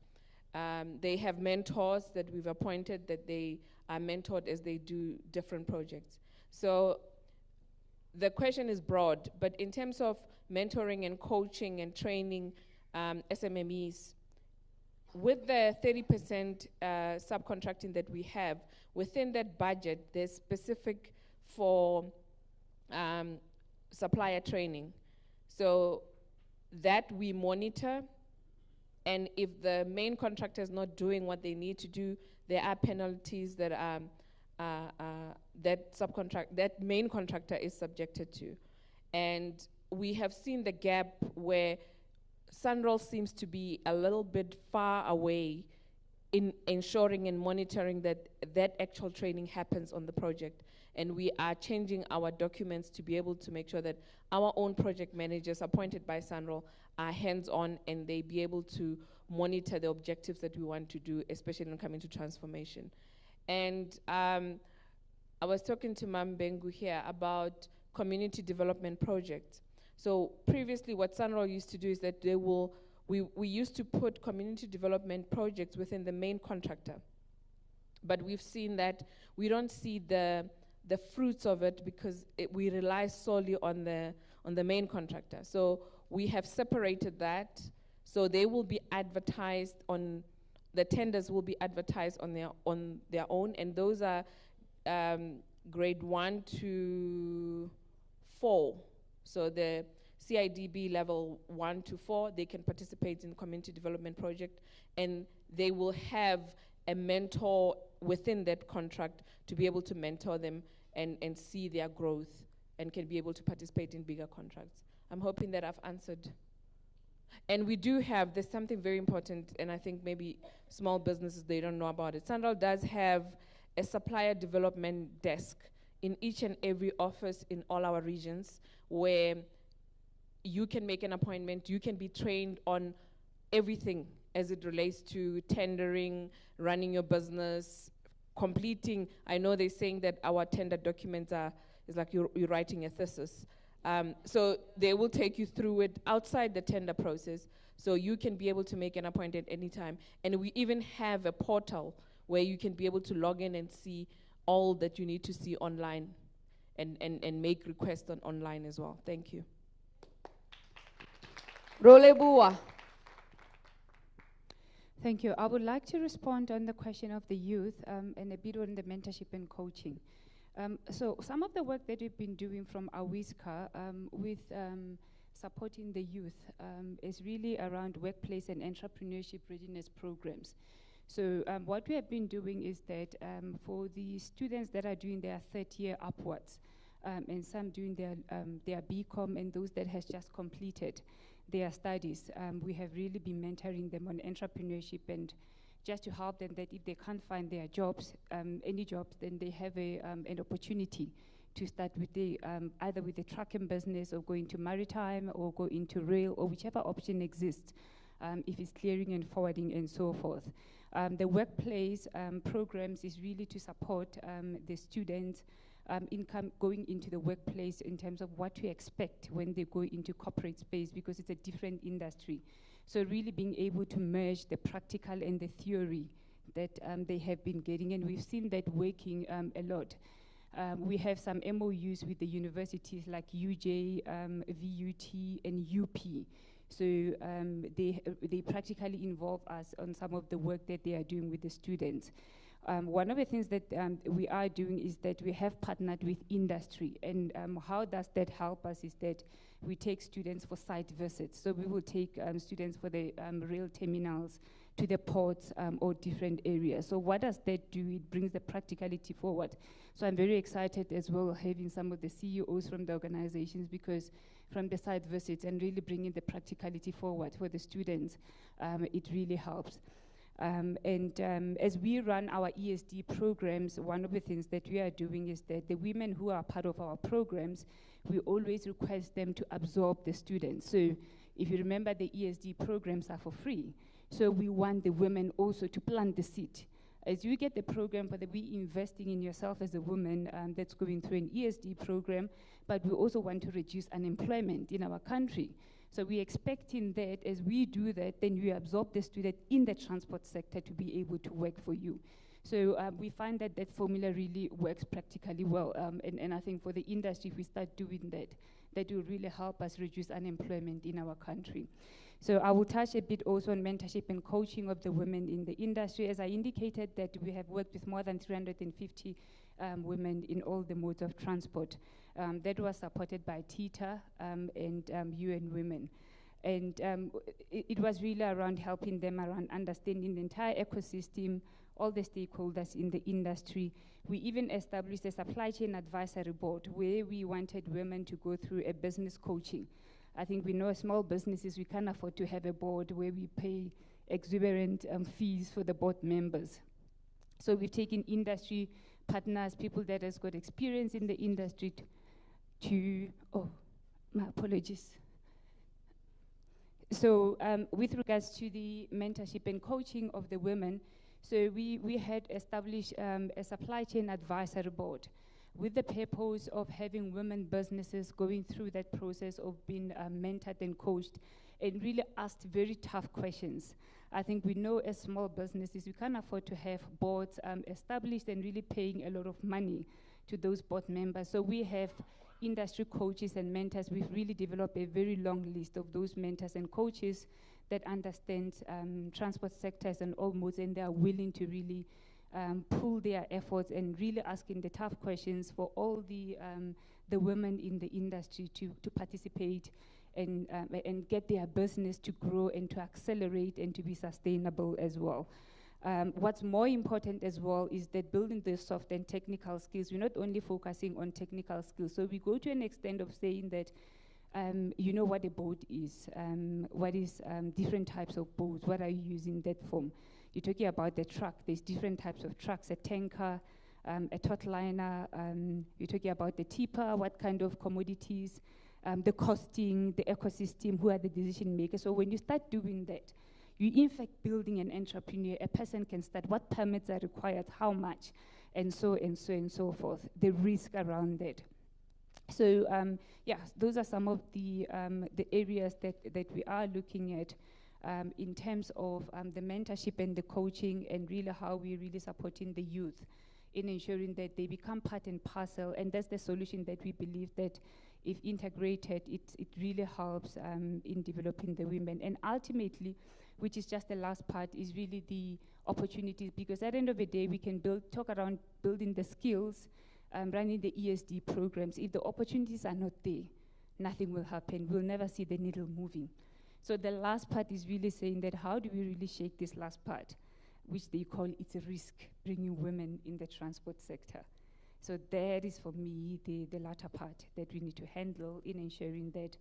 H: They have mentors that we've appointed that they are mentored as they do different projects. So the question is broad, but in terms of mentoring and coaching and training SMMEs, with the 30% subcontracting that we have, within that budget, there's specific for supplier training. So that we monitor, and if the main contractor is not doing what they need to do, there are penalties that that main contractor is subjected to. And we have seen the gap where Sunroll seems to be a little bit far away in ensuring and monitoring that actual training happens on the project. and we are changing our documents to be able to make sure that our own project managers appointed by SANROL are hands-on and they be able to monitor the objectives that we want to do, especially when coming to transformation. And I was talking to Mam Bengu here about community development projects. So previously what SANROL used to do is that we used to put community development projects within the main contractor. But we've seen that we don't see the fruits of it because we rely solely on the main contractor. So we have separated that. So they will be advertised the tenders will be advertised on their own, and those are grade 1 to 4. So the CIDB level 1 to 4, they can participate in community development project, and they will have a mentor within that contract to be able to mentor them and see their growth and can be able to participate in bigger contracts. I'm hoping that I've answered. And we do have, there's something very important, and I think maybe small businesses, they don't know about it. SANROL does have a supplier development desk in each and every office in all our regions where you can make an appointment, you can be trained on everything as it relates to tendering, running your business, completing. I know they're saying that our tender documents is like you're writing a thesis. So they will take you through it outside the tender process, so you can be able to make an appointment anytime. And we even have a portal where you can be able to log in and see all that you need to see online and make requests online as well. Thank you.
I: Rolebua. Thank you. I would like to respond on the question of the youth and a bit on the mentorship and coaching. So some of the work that we've been doing from AWISCA with supporting the youth is really around workplace and entrepreneurship readiness programs. So what we have been doing is that for the students that are doing their third year upwards, and some doing their BCom and those that has just completed their studies, we have really been mentoring them on entrepreneurship and just to help them that if they can't find their jobs, any jobs, then they have an opportunity to start with either with the trucking business or go into maritime or go into rail or whichever option exists, if it's clearing and forwarding and so forth. The workplace programs is really to support the students going into the workplace in terms of what to expect when they go into corporate space, because it's a different industry. So really being able to merge the practical and the theory that they have been getting, and we've seen that working a lot. We have some MOUs with the universities like UJ, VUT, and UP. So they practically involve us on some of the work that they are doing with the students. One of the things that we are doing is that we have partnered with industry, and how does that help us is that we take students for site visits. So we will take students for the rail terminals, to the ports or different areas. So what does that do? It brings the practicality forward. So I'm very excited as well having some of the CEOs from the organizations, because from the site visits and really bringing the practicality forward for the students, it really helps. As we run our ESD programs, one of the things that we are doing is that the women who are part of our programs, we always request them to absorb the students. So if you remember, the ESD programs are for free. So we want the women also to plant the seed. As you get the program, but we investing in yourself as a woman that's going through an ESD program, but we also want to reduce unemployment in our country. So we're expecting that as we do that, then you absorb the student in the transport sector to be able to work for you. So we find that that formula really works practically well. And I think for the industry, if we start doing that, that will really help us reduce unemployment in our country. So I will touch a bit also on mentorship and coaching of the women in the industry. As I indicated, that we have worked with more than 350 women in all the modes of transport. That was supported by TITA and UN Women. And it was really around helping them around understanding the entire ecosystem, all the stakeholders in the industry. We even established a supply chain advisory board where we wanted women to go through a business coaching. I think we know small businesses, we can't afford to have a board where we pay exuberant fees for the board members. So we've taken industry partners, people that has got experience in the industry oh, my apologies. So with regards to the mentorship and coaching of the women, so we had established a supply chain advisory board with the purpose of having women businesses going through that process of being mentored and coached and really asked very tough questions. I think we know as small businesses, we can't afford to have boards established and really paying a lot of money to those board members. So we have industry coaches and mentors. We've really developed a very long list of those mentors and coaches that understand transport sectors and all modes, and they are willing to really pool their efforts and really asking the tough questions for all the women in the industry to participate and get their business to grow and to accelerate and to be sustainable as well. What's more important as well is that building the soft and technical skills, we're not only focusing on technical skills. So we go to an extent of saying that you know what a boat is, what is different types of boats, what are you using that for? You're talking about the truck, there's different types of trucks, a tanker, a taut liner, you're talking about the tipper, what kind of commodities, the costing, the ecosystem, who are the decision makers. So when you start doing that, you in fact building an entrepreneur. A person can start, what permits are required, how much, and so forth, the risk around that. So yeah, those are some of the areas that we are looking at in terms of the mentorship and the coaching, and really how we're really supporting the youth in ensuring that they become part and parcel. And that's the solution that we believe that if integrated, it really helps in developing the women. And ultimately, which is just the last part, is really the opportunities, because at the end of the day, we can talk around building the skills, running the ESD programs. If the opportunities are not there, nothing will happen. We'll never see the needle moving. So the last part is really saying that how do we really shake this last part, which they call it's a risk, bringing women in the transport sector. So that is, for me, the latter part that we need to handle in ensuring that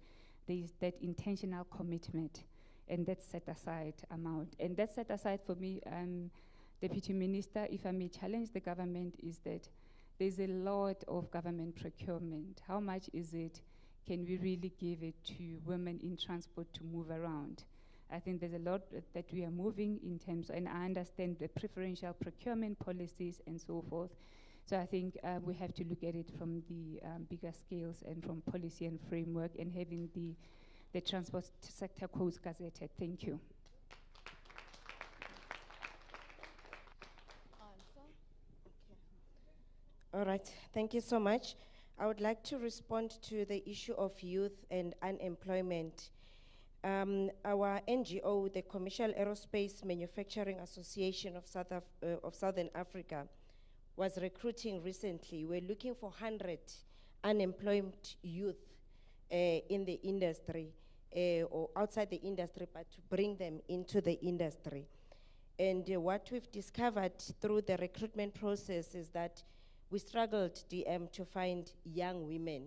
I: there is that intentional commitment and that set-aside amount. And that set-aside, for me, Deputy Minister, if I may challenge the government, is that there's a lot of government procurement. How much is it? Can we really give it to women in transport to move around? I think there's a lot that we are moving in terms, and I understand the preferential procurement policies and so forth. So I think we have to look at it from the bigger scales and from policy and framework, and having the transport sector codes gazetted. Thank you.
J: All right, thank you so much. I would like to respond to the issue of youth and unemployment. Our NGO, the Commercial Aerospace Manufacturing Association of Southern Africa, was recruiting recently. We're looking for 100 unemployed youth in the industry or outside the industry, but to bring them into the industry. And what we've discovered through the recruitment process is that we struggled, DM, to find young women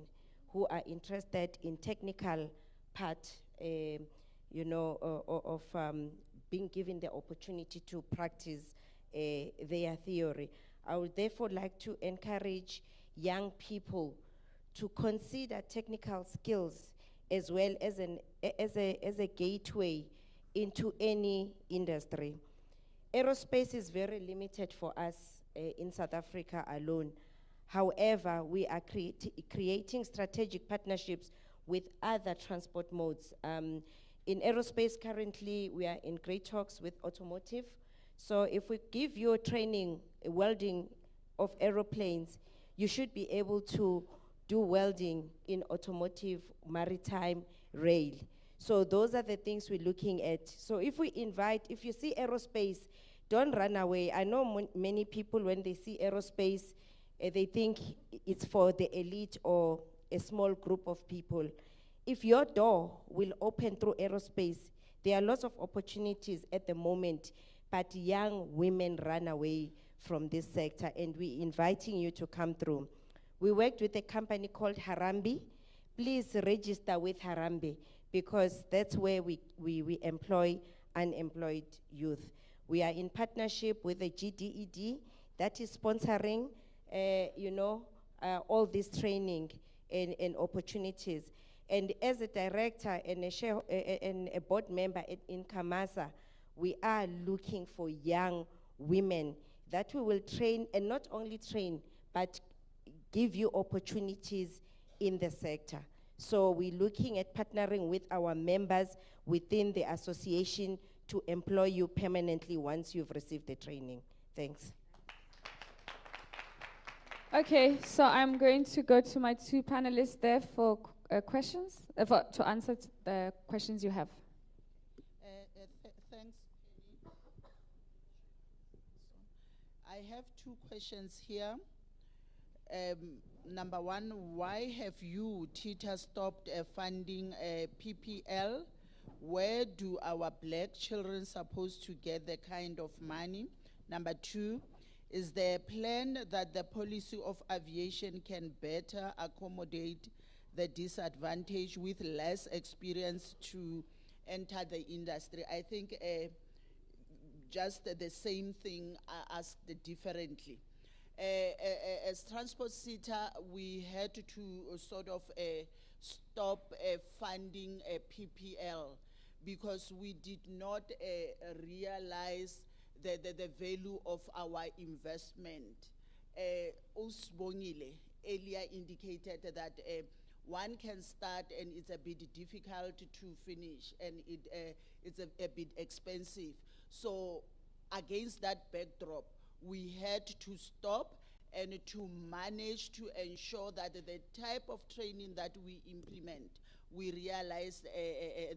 J: who are interested in technical part, of being given the opportunity to practice their theory. I would therefore like to encourage young people to consider technical skills as well as a gateway into any industry. Aerospace is very limited for us in South Africa alone. However, we are creating strategic partnerships with other transport modes. In aerospace currently, we are in great talks with automotive. So if we give you training, welding of aeroplanes, you should be able to do welding in automotive, maritime, rail. So those are the things we're looking at. So if you see aerospace, don't run away. I know many people, when they see aerospace, they think it's for the elite or a small group of people. If your door will open through aerospace, there are lots of opportunities at the moment, but young women run away from this sector, and we're inviting you to come through. We worked with a company called Harambe. Please register with Harambe, because that's where we employ unemployed youth. We are in partnership with the GDED that is sponsoring all this training and opportunities. And as a director and a board member in Kamasa, we are looking for young women that we will train, and not only train, but give you opportunities in the sector. So we're looking at partnering with our members within the association to employ you permanently once you've received the training. Thanks.
D: Okay, so I'm going to go to my two panelists there for questions, to answer the questions you have.
G: Thanks, Penny. I have two questions here. Number one, why have you, TITA, stopped funding PPL? Where do our black children supposed to get the kind of money? Number two, is there a plan that the policy of aviation can better accommodate the disadvantaged with less experience to enter the industry? I think just the same thing asked differently. As Transport SETA, we had to sort of stop funding PPL because we did not realize the value of our investment. Usbongile earlier indicated that one can start and it's a bit difficult to finish, and it's a bit expensive. So against that backdrop, we had to stop and to manage to ensure that the type of training that we implement, we realize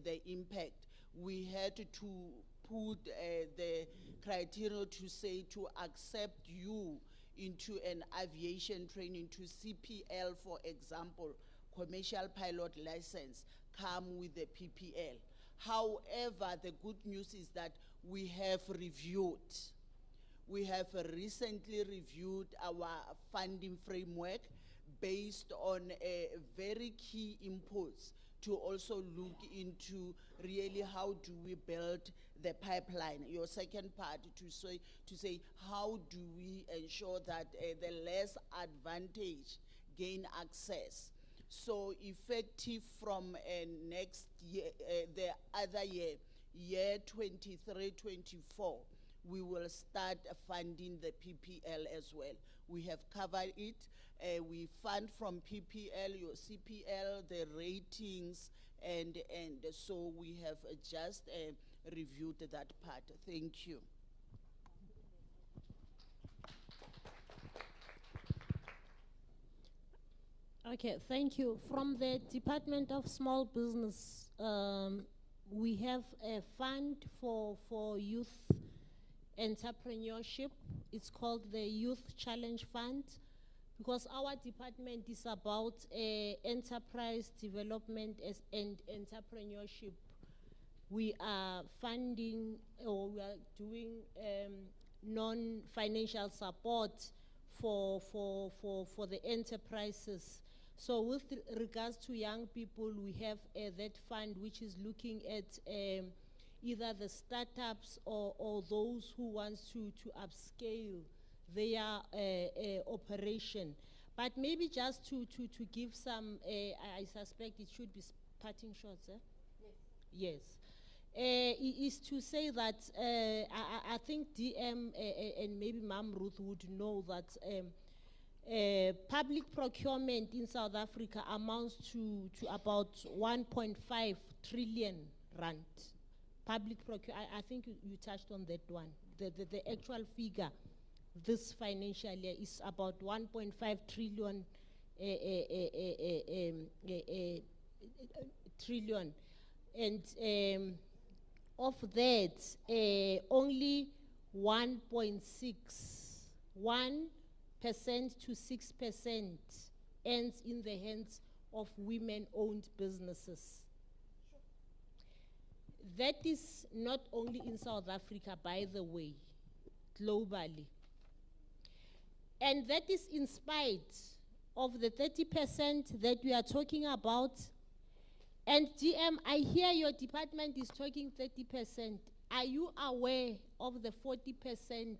G: the impact. We had to put the criteria to say to accept you into an aviation training to CPL, for example, commercial pilot license, come with the PPL. However, the good news is that we have reviewed. We have recently reviewed our funding framework based on very key inputs to also look into really how do we build the pipeline. Your second part to say how do we ensure that the less advantaged gain access. So effective from next year, the other year 23-24, we will start funding the PPL as well. We have covered it. We fund from PPL, your CPL, the ratings, and so we have just reviewed that part. Thank you.
E: Okay, thank you. From the Department of Small Business, we have a fund for youth entrepreneurship. It's called the Youth Challenge Fund, because our department is about enterprise development and entrepreneurship. We are funding, or we are doing non-financial support for the enterprises. So with regards to young people, we have that fund which is looking at either the startups or those who want to upscale their operation. But maybe just to give some, I suspect it should be parting shots, eh? Yes. Is to say that I think DM and maybe Mam Ruth would know that public procurement in South Africa amounts to about 1.5 trillion rand. Public procurement, I think you touched on that one. The actual figure this financial year is about 1.5 trillion trillion. And of that, only 1.6, 1% to 6% ends in the hands of women-owned businesses. That is not only in South Africa, by the way, globally. And that is in spite of the 30% that we are talking about. And DM, I hear your department is talking 30%. Are you aware of the 40%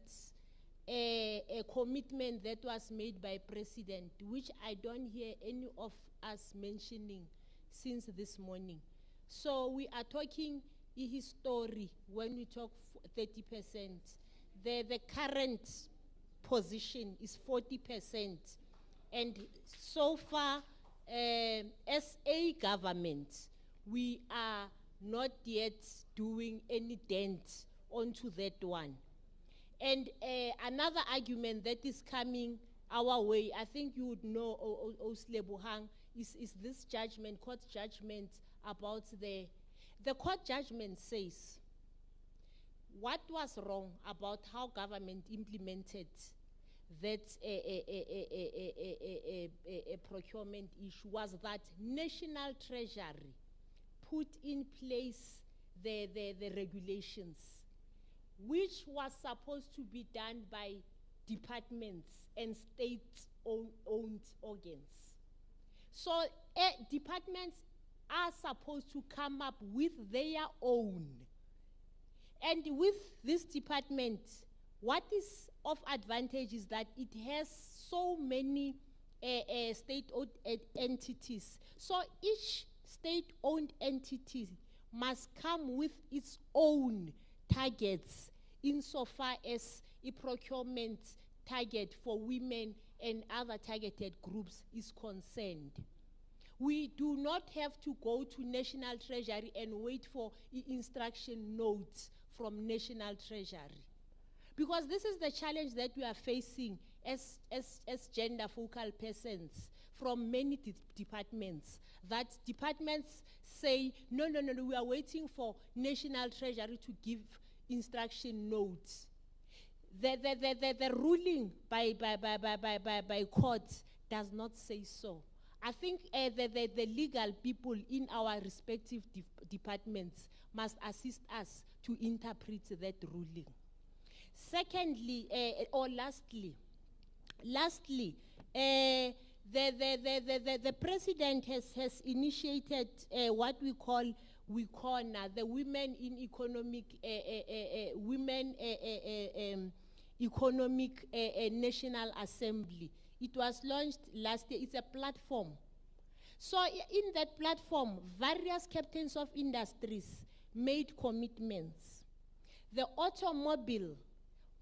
E: a commitment that was made by President, which I don't hear any of us mentioning since this morning. So we are talking his story when we talk 30%. The current position is 40%. And so far, as a government, we are not yet doing any dent onto that one. And another argument that is coming our way, I think you would know, Oslebuhang, is this judgment, court judgment about the court judgment says what was wrong about how government implemented that a procurement issue was that National Treasury put in place the regulations, which was supposed to be done by departments and state-owned organs. So departments are supposed to come up with their own. And with this department, what is of advantage is that it has so many state-owned entities. So each state-owned entity must come with its own targets insofar as a procurement target for women and other targeted groups is concerned. We do not have to go to National Treasury and wait for instruction notes from National Treasury. Because this is the challenge that we are facing as gender focal persons from many departments. That departments say, no, we are waiting for National Treasury to give instruction notes. The ruling by court does not say so. I think the legal people in our respective departments must assist us to interpret that ruling. Secondly, or lastly, the president has initiated what we call WICONA, the Women in Economic Economic National Assembly. It was launched last year. It's a platform. So in that platform, various captains of industries made commitments. The automobile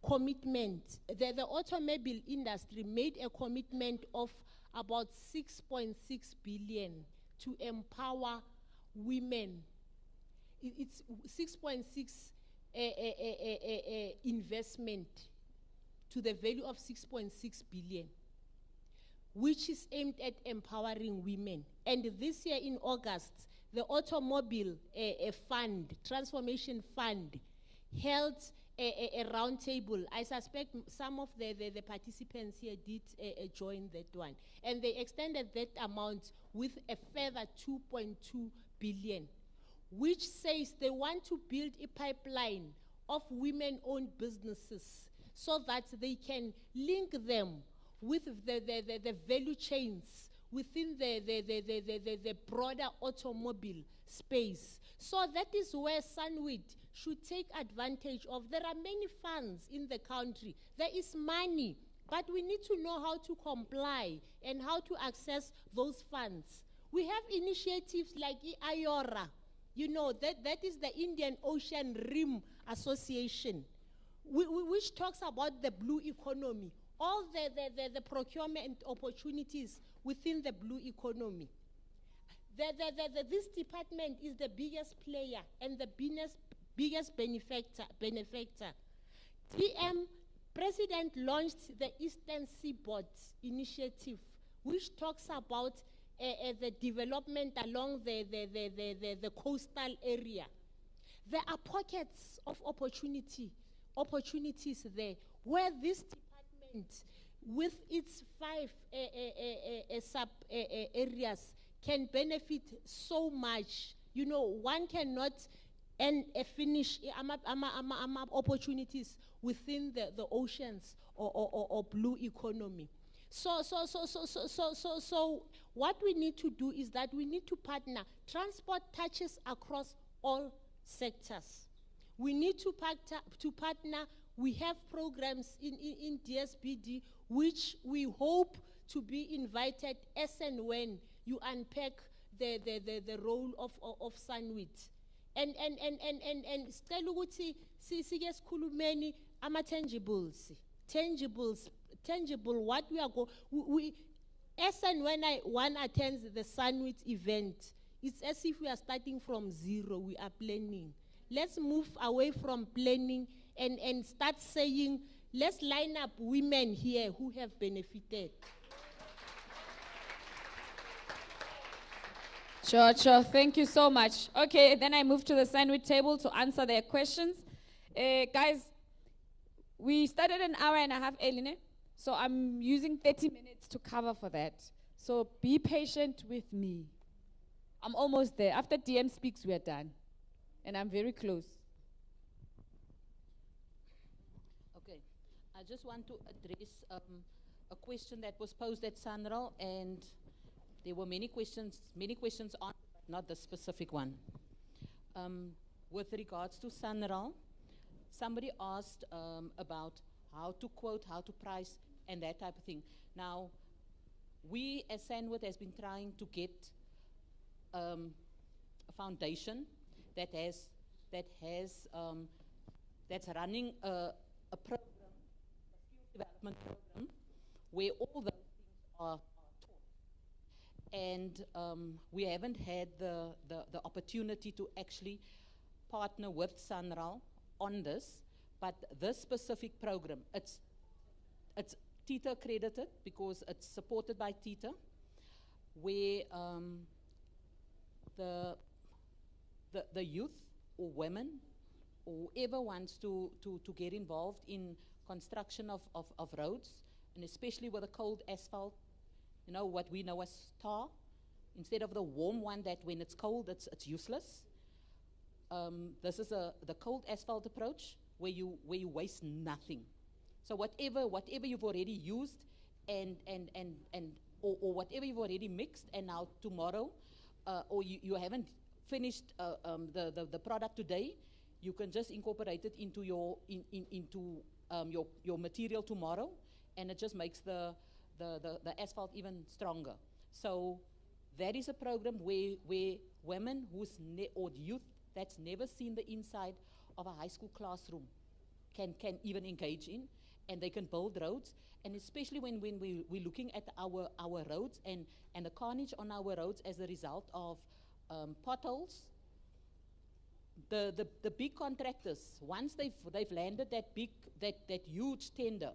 E: commitment, the automobile industry made a commitment of about 6.6 billion to empower women. It's 6.6 investment to the value of 6.6 billion, which is aimed at empowering women. And this year in August, the automobile fund, transformation fund, held a round table. I suspect some of the participants here did join that one. And they extended that amount with a further 2.2 billion, which says they want to build a pipeline of women-owned businesses so that they can link them with the value chains within the broader automobile space. So that is where SANWIT should take advantage of. There are many funds in the country. There is money, but we need to know how to comply and how to access those funds. We have initiatives like IORA. You know, that is the Indian Ocean Rim Association, which talks about the blue economy, all the procurement opportunities within the blue economy. This department is the biggest player and the biggest benefactor. President launched the Eastern Seaboard Initiative, which talks about the development along the coastal area. There are pockets of opportunities there where this department, with its 5 sub areas, can benefit so much. You know, one cannot finish opportunities within the oceans or blue economy. So what we need to do is that we need to partner. Transport touches across all sectors. We need to partner We have programs in DSBD which we hope to be invited as and when you unpack the role of SANWIT. And sicela ukuthi sike sikhulumeni ama-tangibles, tangible, what we are as and when one attends the SANWIT event, it's as if we are starting from zero, we are planning. Let's move away from planning and start saying, let's line up women here who have benefited.
D: Sure. Thank you so much. Okay, then I move to the SANWIT table to answer their questions. Guys, we started an hour and a half early, so I'm using 30 minutes to cover for that. So be patient with me. I'm almost there. After DM speaks, we are done. And I'm very close.
K: Okay, I just want to address a question that was posed at Sanral, and there were many questions on, not the specific one. With regards to Sanral, somebody asked about how to quote, how to price, and that type of thing. Now, we as SANWIT has been trying to get a foundation that's running a program, a skill development program, where all those things are taught. And we haven't had the opportunity to actually partner with Sanral on this, but this specific program, it's TITA accredited because it's supported by TITA, where the youth or women or whoever wants to get involved in construction of roads, and especially with the cold asphalt, you know, what we know as tar, instead of the warm one that when it's cold, it's useless. This is the cold asphalt approach where you waste nothing. So whatever you've already used or whatever you've already mixed, and now tomorrow, or you haven't finished the product today, you can just incorporate it into your material tomorrow, and it just makes the asphalt even stronger. So that is a program where women or youth that's never seen the inside of a high school classroom can even engage in, and they can build roads. And especially when we're looking at our roads and the carnage on our roads as a result of potholes, the big contractors, once they've landed that huge tender,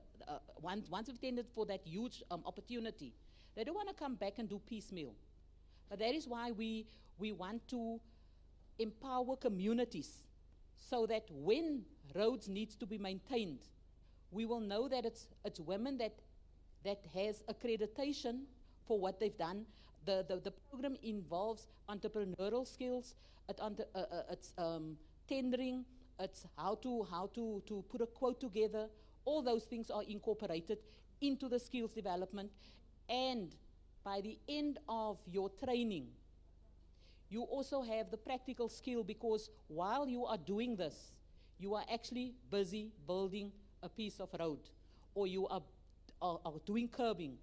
K: once they've tendered for that huge opportunity, they don't want to come back and do piecemeal. But that is why we want to empower communities, so that when roads needs to be maintained, we will know that it's women that has accreditation for what they've done. The program involves entrepreneurial skills, it's tendering, it's how to put a quote together. All those things are incorporated into the skills development. And by the end of your training, you also have the practical skill, because while you are doing this, you are actually busy building a piece of road, or you are doing curbing,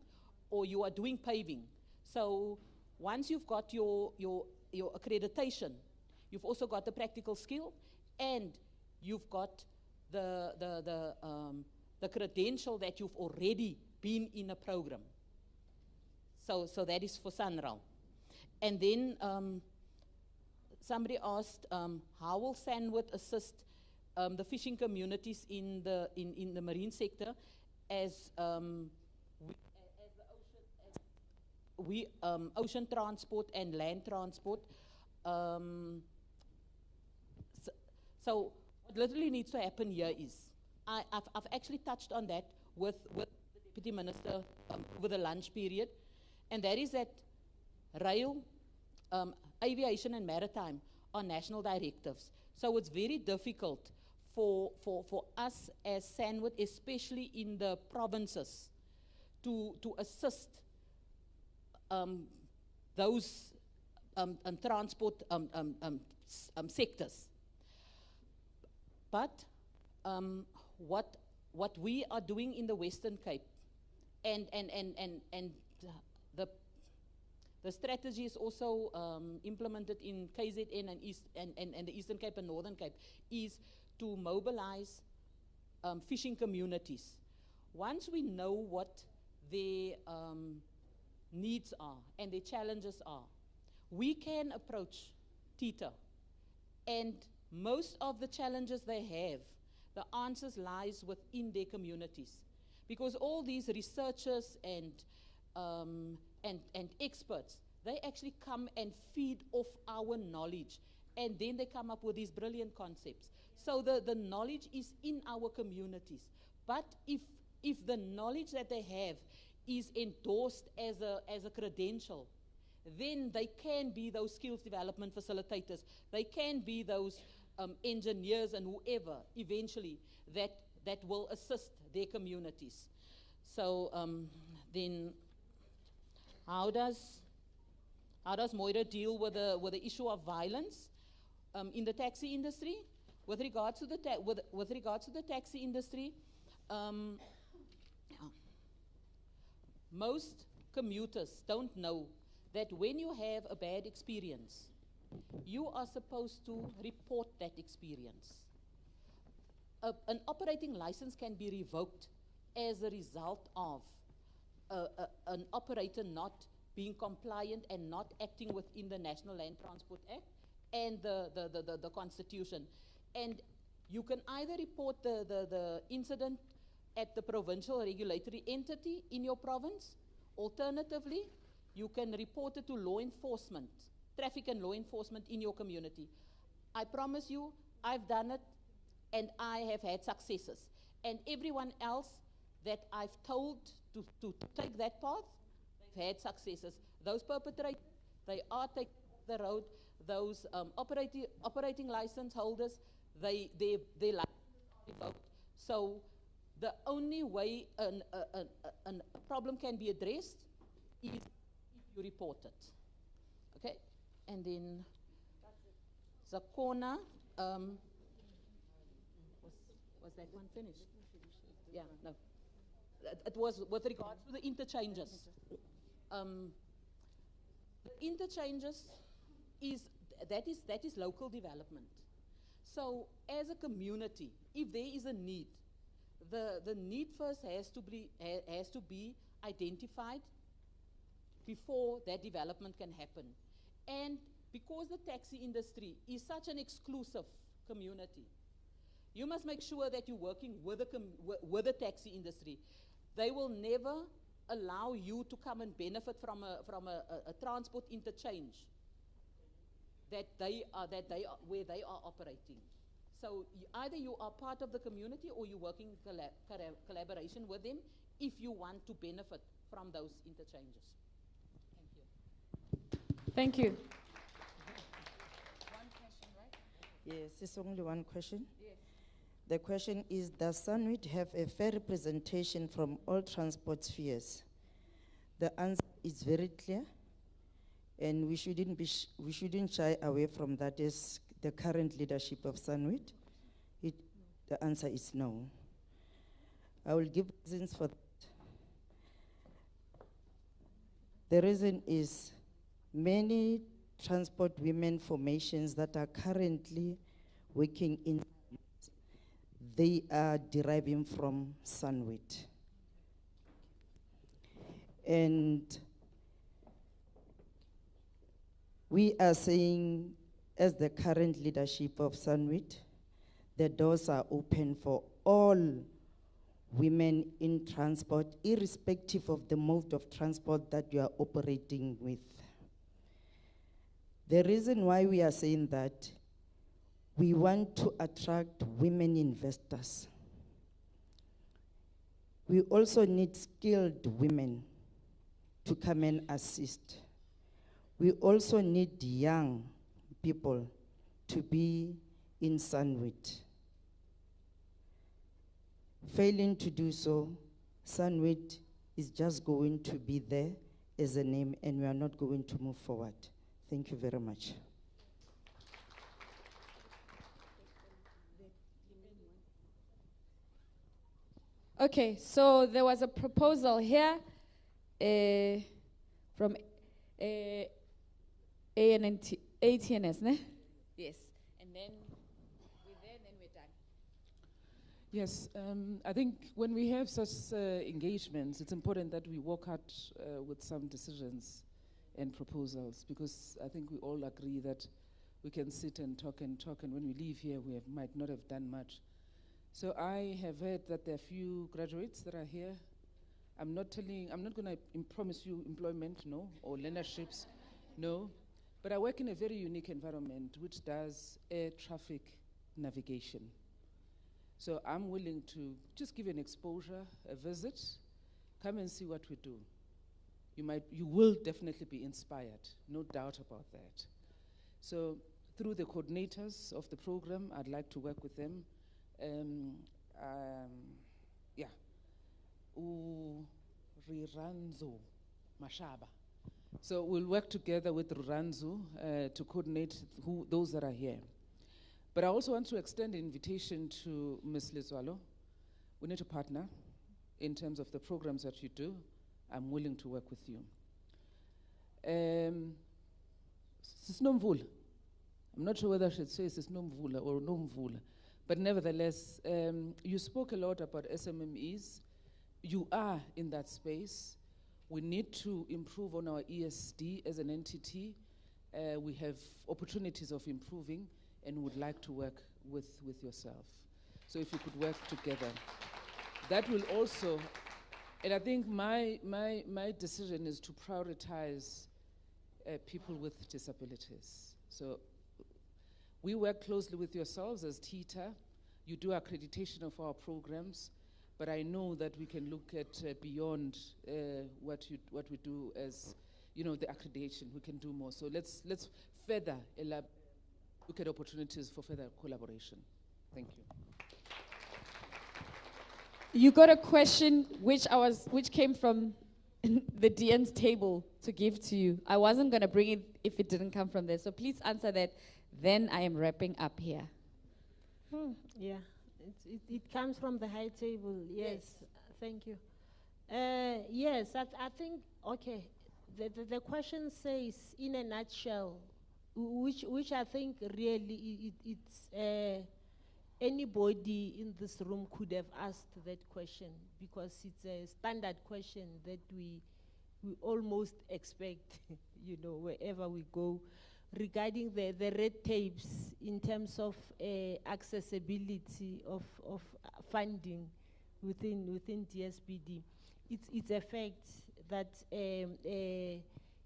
K: or you are doing paving. So once you've got your accreditation, you've also got the practical skill, and you've got the credential that you've already been in a program. So that is for Sanral. And then somebody asked, how will SANWIT assist the fishing communities in the marine sector as ocean transport and land transport. So what literally needs to happen here is, I've actually touched on that with the Deputy Minister over the lunch period, and that is that rail, aviation and maritime are national directives. So it's very difficult for us as SANWIT, especially in the provinces, to assist those transport sectors. But what we are doing in the Western Cape, and the strategy is also implemented in KZN and the Eastern Cape and Northern Cape, is to mobilize fishing communities. Once we know what their needs are and their challenges are, we can approach TITA, and most of the challenges they have, the answers lies within their communities. Because all these researchers and experts, they actually come and feed off our knowledge, and then they come up with these brilliant concepts. So the knowledge is in our communities. But if the knowledge that they have is endorsed as a credential, then they can be those skills development facilitators. They can be those engineers and whoever eventually that will assist their communities. So then how does Moira deal with the issue of violence in the taxi industry? With regards to the taxi industry, most commuters don't know that when you have a bad experience, you are supposed to report that experience. An operating license can be revoked as a result of an operator not being compliant and not acting within the National Land Transport Act and the Constitution. And you can either report the incident at the provincial regulatory entity in your province. Alternatively, you can report it to law enforcement, traffic and law enforcement in your community. I promise you, I've done it, and I have had successes. And everyone else that I've told to take that path, they've had successes. Those perpetrators, they are taking the road. Those operating license holders, their licenses are revoked. So the only way a problem can be addressed is if you report it. Okay? And then Zakona, was that one finished? Yeah, no. It was with regards to the interchanges. The interchanges that is local development. So as a community, if there is a need, the need first has to be identified before that development can happen. And because the taxi industry is such an exclusive community, you must make sure that you're working with the taxi industry. They will never allow you to come and benefit from a transport interchange that they are where they are operating. So either you are part of the community or you're working collaboration with them if you want to benefit from those interchanges.
I: Thank you.
B: One question, right?
L: Yes, it's only one question.
B: Yes.
L: The question is, does SANWIT have a fair representation from all transport spheres? The answer is very clear, and we shouldn't shy away from that as the current leadership of SANWIT. The answer is no. I will give reasons for that. The reason is many transport women formations that are currently working in, they are deriving from SANWIT. And we are saying, as the current leadership of SANWIT, the doors are open for all women in transport, irrespective of the mode of transport that you are operating with. The reason why we are saying that, we want to attract women investors. We also need skilled women to come and assist. We also need young people to be in SANWIT. Failing to do so, SANWIT is just going to be there as a name, and we are not going to move forward. Thank you very much.
D: Okay, so there was a proposal here from ATNS, ne?
C: Yes, and then we're there, and then we're done. Yes, I think when we have such engagements, it's important that we work out with some decisions and proposals, because I think we all agree that we can sit and talk, and when we leave here, we might not have done much. So I have heard that there are few graduates that are here. I'm not going to promise you employment, no, or learnerships, no. But I work in a very unique environment which does air traffic navigation. So I'm willing to just give an exposure, a visit, come and see what we do. You will definitely be inspired, no doubt about that. So through the coordinators of the program, I'd like to work with them. Riranzo Mashaba. So we'll work together with Riranzo to coordinate those that are here. But I also want to extend an invitation to Ms. Lizwalo. We need to partner in terms of the programs that you do. I'm willing to work with you. Sisnomvula. I'm not sure whether I should say Sisnomvula or Nomvula. But nevertheless, you spoke a lot about SMMEs. You are in that space. We need to improve on our ESD as an entity. We have opportunities of improving, and would like to work with yourself. So if you could work together. That will also, and I think my decision is to prioritize people with disabilities. So we work closely with yourselves as TITA. You do accreditation of our programs, but I know that we can look at beyond what we do as, the accreditation. We can do more. So let's further look at opportunities for further collaboration. Thank you.
D: You got a question which came from the DN's table to give to you. I wasn't going to bring it if it didn't come from there. So please answer that. Then I am wrapping up here.
E: Yeah, it comes from the high table. Yes, thank you. Yes, I think, okay, the question says, in a nutshell, which I think really it's anybody in this room could have asked that question, because it's a standard question that we almost expect, wherever we go, regarding the red tapes in terms of accessibility of funding within DSBD. It's a fact that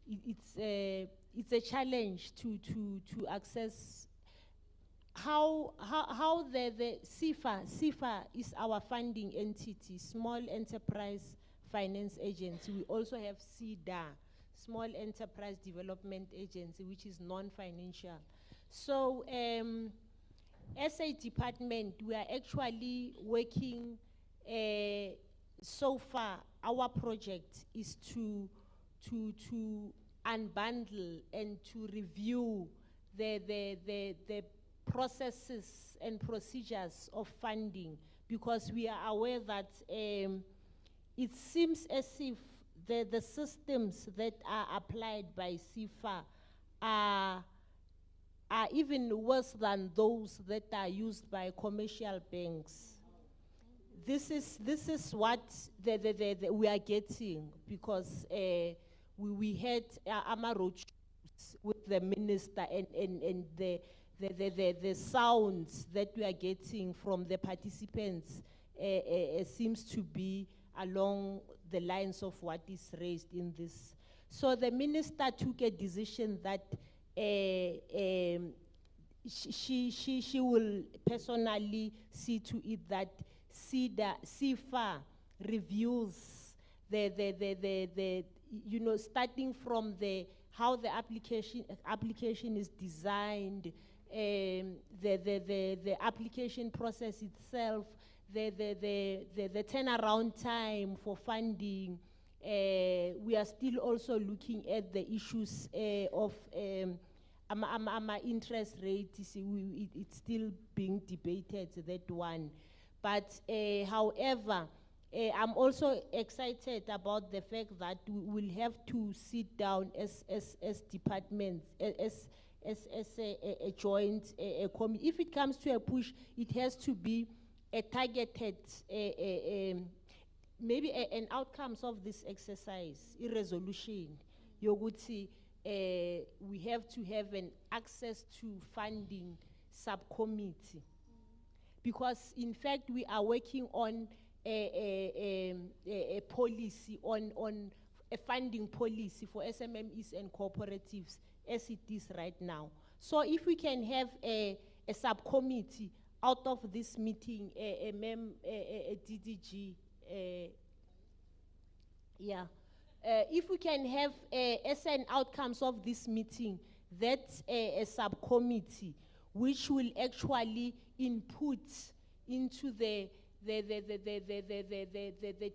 E: it's a challenge to access. How the SIFA is our funding entity, Small Enterprise Finance Agency. We also have SEDA, Small Enterprise Development Agency, which is non-financial. So as a department, we are actually working, so far, our project is to unbundle and to review the processes and procedures of funding, because we are aware that it seems as if the systems that are applied by SIFA are even worse than those that are used by commercial banks. This is what we are getting, because we had roadshows with the minister, and the sounds that we are getting from the participants seems to be along the lines of what is raised in this. So the minister took a decision that she will personally see to it that SIFA reviews the starting from how the application is designed, the application process itself, the turnaround time for funding. We are still also looking at the issues of interest rate. It's still being debated, that one. But however, I'm also excited about the fact that we will have to sit down as departments, as a joint committee. If it comes to a push, it has to be a targeted, maybe an outcomes of this exercise, a resolution. You would see we have to have an access to funding subcommittee. Because in fact, we are working on a policy, on a funding policy for SMMEs and cooperatives as it is right now. So if we can have a subcommittee out of this meeting, a DDG, if we can have as an outcomes of this meeting, that's a subcommittee which will actually input into the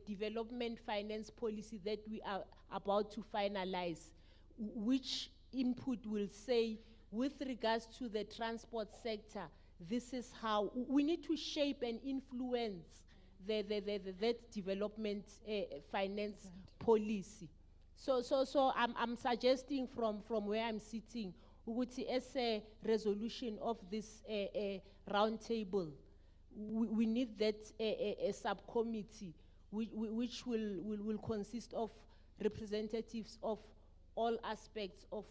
E: development finance policy that we are about to finalize, which input will say, with regards to the transport sector, this is how we need to shape and influence that development finance policy. So I'm suggesting from where I'm sitting, as a resolution of this round table, we need that a subcommittee which will consist of representatives of all aspects of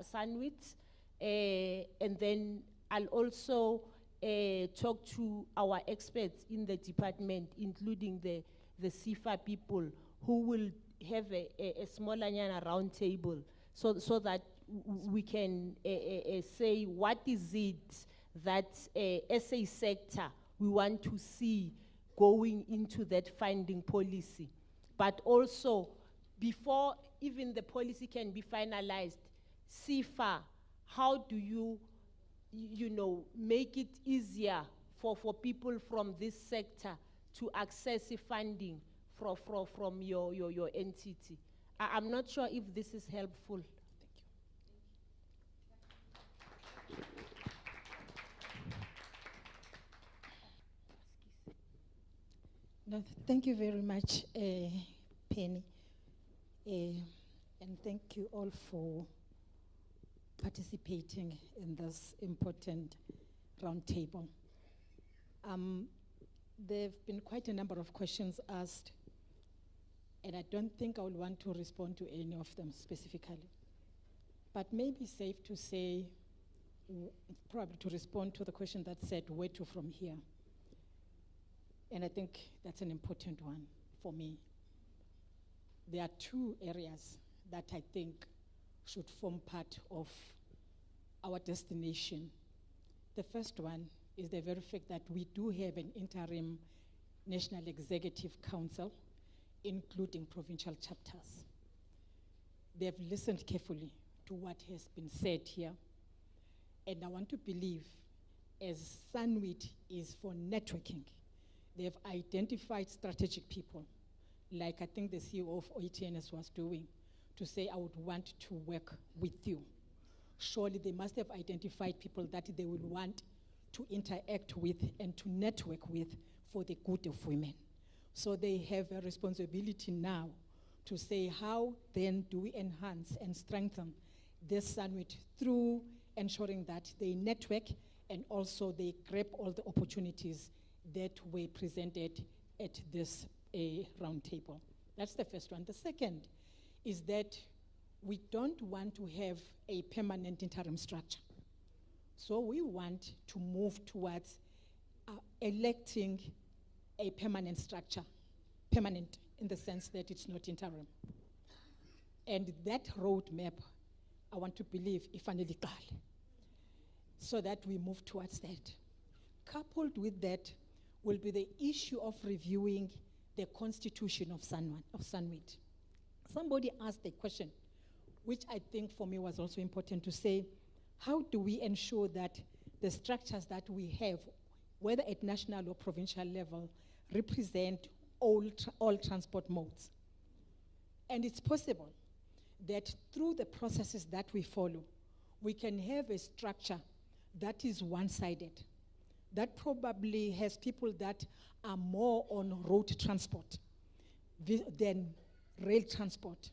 E: SANWIT, and then I'll also talk to our experts in the department, including the CIFA people, who will have a smaller round table, so that we can say what is it that as a sector we want to see going into that funding policy. But also, before even the policy can be finalized, CIFA, how do you make it easier for people from this sector to access funding from your entity? I'm not sure if this is helpful.
M: No, thank you very much, Penny. And thank you all for participating in this important roundtable. There have been quite a number of questions asked, and I don't think I would want to respond to any of them specifically. But maybe safe to say, probably to respond to the question that said, where to from here? And I think that's an important one for me. There are two areas that I think should form part of our destination. The first one is the very fact that we do have an interim National Executive Council, including provincial chapters. They've listened carefully to what has been said here. And I want to believe, as SANWIT is for networking, they've identified strategic people, like I think the CEO of OETNS was doing, to say, I would want to work with you. Surely they must have identified people that they will want to interact with and to network with for the good of women. So they have a responsibility now to say, how then do we enhance and strengthen this SANWIT through ensuring that they network and also they grab all the opportunities that were presented at this roundtable. That's the first one. The second is that we don't want to have a permanent interim structure. So we want to move towards electing a permanent structure, permanent in the sense that it's not interim. And that roadmap, I want to believe, ifanele iqale, so that we move towards that. Coupled with that will be the issue of reviewing the constitution of SANWIT. Somebody asked a question, which I think for me was also important to say, how do we ensure that the structures that we have, whether at national or provincial level, represent all transport modes? And it's possible that through the processes that we follow, we can have a structure that is one-sided, that probably has people that are more on road transport than rail transport,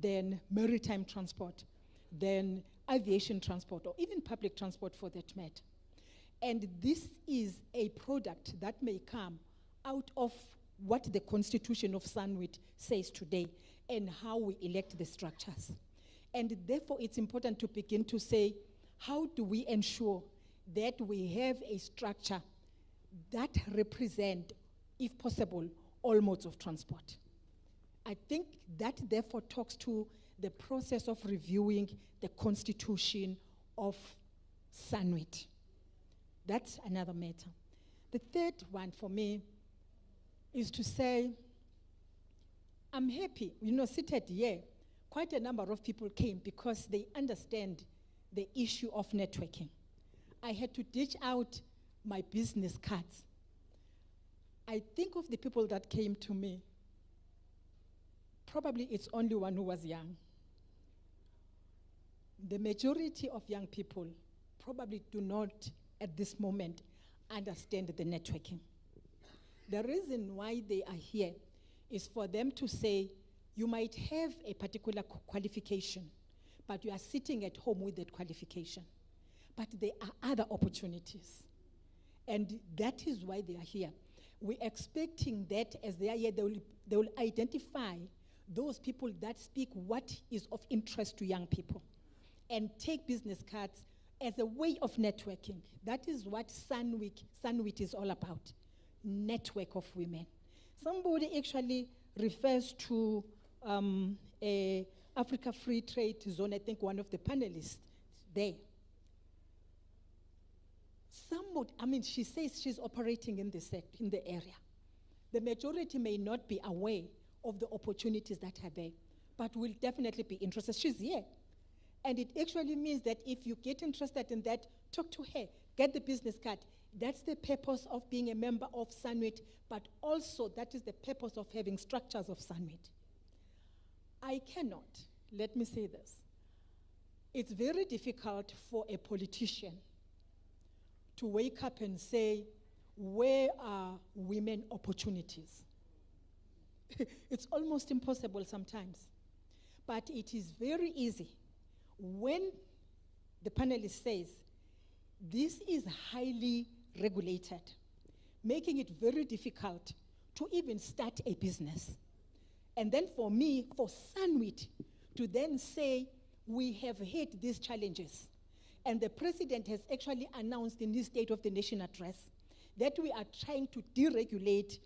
M: than maritime transport, than aviation transport, or even public transport for that matter. And this is a product that may come out of what the Constitution of SANWIT says today and how we elect the structures. And therefore, it's important to begin to say, how do we ensure that we have a structure that represent, if possible, all modes of transport? I think that therefore talks to the process of reviewing the Constitution of SANWIT. That's another matter. The third one for me is to say, I'm happy, seated here, quite a number of people came because they understand the issue of networking. I had to ditch out my business cards. I think of the people that came to me, probably it's only one who was young. The majority of young people probably do not, at this moment, understand the networking. The reason why they are here is for them to say, you might have a particular qualification, but you are sitting at home with that qualification. But there are other opportunities. And that is why they are here. We're expecting that as they are here, they will identify those people that speak what is of interest to young people and take business cards as a way of networking. That is what SANWIT is all about, network of women. Somebody actually refers to a Africa Free Trade Zone, I think one of the panelists there. She says she's operating in the area. The majority may not be aware of the opportunities that are there, but will definitely be interested. She's here. And it actually means that if you get interested in that, talk to her, get the business card. That's the purpose of being a member of SANWIT, but also that is the purpose of having structures of SANWIT. I cannot, let me say this, it's very difficult for a politician to wake up and say, where are women opportunities? It's almost impossible sometimes. But it is very easy when the panelist says, this is highly regulated, making it very difficult to even start a business. And then for me, for SANWIT, to then say, we have had these challenges. And the president has actually announced in his State of the Nation address that we are trying to deregulate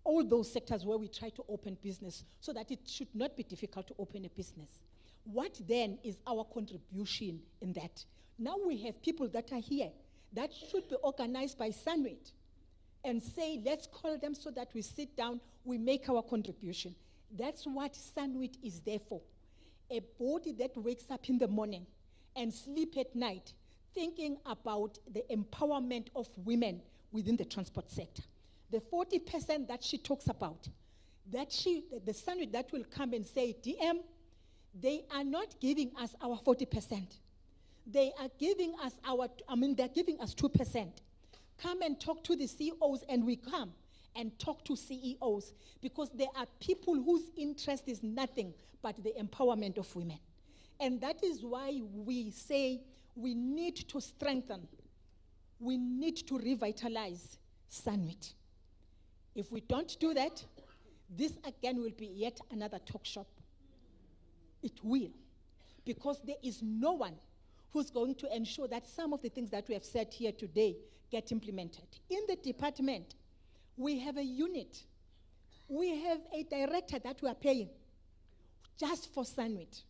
M: all those sectors where we try to open business so that it should not be difficult to open a business. What then is our contribution in that? Now we have people that are here that should be organized by SANWIT and say, let's call them so that we sit down, we make our contribution. That's what SANWIT is there for. A body that wakes up in the morning and sleep at night thinking about the empowerment of women within the transport sector. The 40% that she talks about, the SANWIT that will come and say, DM, they are not giving us our 40%. They are giving us they're giving us 2%. Come and talk to the CEOs, and we come and talk to CEOs because there are people whose interest is nothing but the empowerment of women. And that is why we say we need to strengthen, we need to revitalize SANWIT. If we don't do that, this again will be yet another talk shop. It will. Because there is no one who's going to ensure that some of the things that we have said here today get implemented. In the department, we have a unit. We have a director that we are paying just for SANWIT,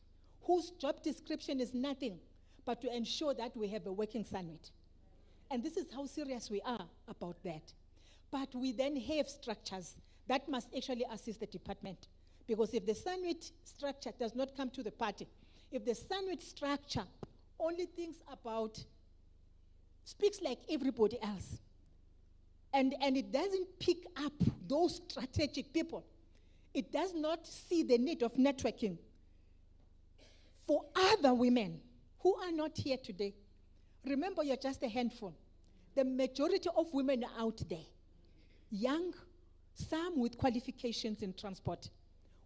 M: whose job description is nothing but to ensure that we have a working SANWIT. And this is how serious we are about that. But we then have structures that must actually assist the department. Because if the SANWIT structure does not come to the party, if the SANWIT structure only thinks about, speaks like everybody else, and it doesn't pick up those strategic people, it does not see the need of networking for other women who are not here today. Remember, you're just a handful. the majority of women out there, young, some with qualifications in transport,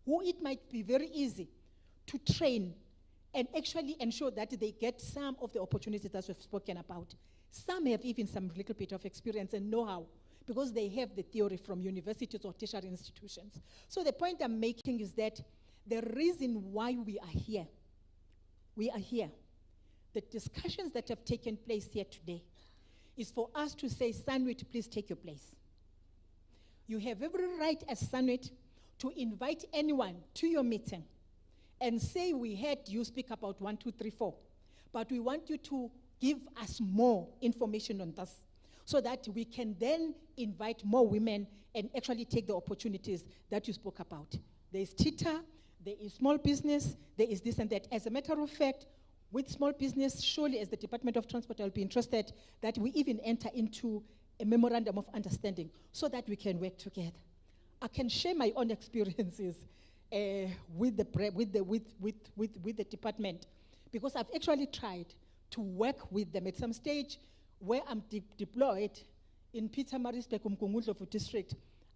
M: who it might be very easy to train and actually ensure that they get some of the opportunities that we've spoken about. Some have even some little bit of experience and know-how because they have the theory from universities or tertiary institutions. So the point I'm making is that the reason why we are here, the discussions that have taken place here today is for us to say, SANWIT, please take your place. You have every right as SANWIT to invite anyone to your meeting and say, we heard you speak about 1, 2, 3, 4, but we want you to give us more information on this so that we can then invite more women and actually take the opportunities that you spoke about. There is TITA, there is small business, there is this and that. As a matter of fact, with small business, surely as the Department of Transport, I'll be interested that we even enter into a memorandum of understanding so that we can work together. I can share my own experiences with the department because I've actually tried to work with them at some stage where I'm deployed in Peter Marisburg, Umgungundlovu district.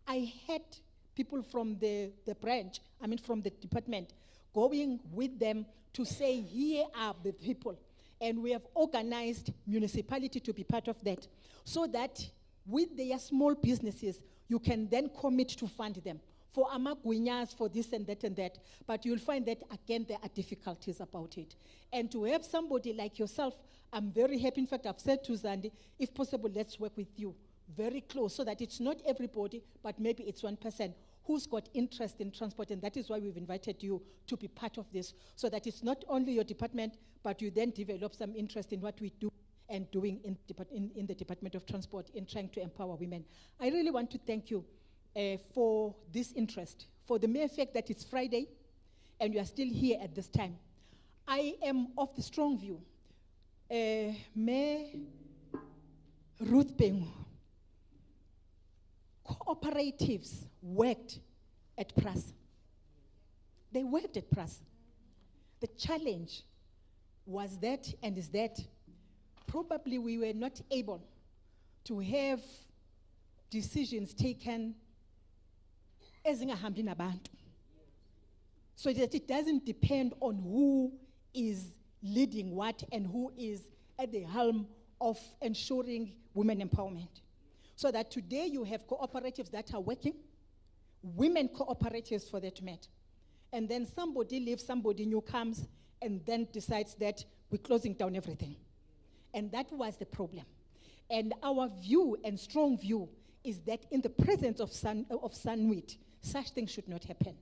M: I had people from the branch, from the department, going with them to say, here are the people. And we have organized municipality to be part of that so that with their small businesses, you can then commit to fund them for amagwinyas, for this and that. But you'll find that, again, there are difficulties about it. And to have somebody like yourself, I'm very happy. In fact, I've said to Zandi, if possible, let's work with you very close so that it's not everybody, but maybe it's one person who's got interest in transport, and that is why we've invited you to be part of this, so that it's not only your department, but you then develop some interest in what we do and doing in the Department of Transport in trying to empower women. I really want to thank you for this interest, for the mere fact that it's Friday and you are still here at this time. I am of the strong view. Mayor Ruth Bengu, cooperatives worked at PRAS. They worked at PRAS. The challenge was that, and is that, probably we were not able to have decisions taken as ingahambi nabantu. So that it doesn't depend on who is leading what and who is at the helm of ensuring women empowerment. So that today you have cooperatives that are working, women cooperatives for that matter. And then somebody leaves, somebody new comes, and then decides that we're closing down everything. And that was the problem. And our view and strong view is that in the presence of SANWIT, such things should not happen.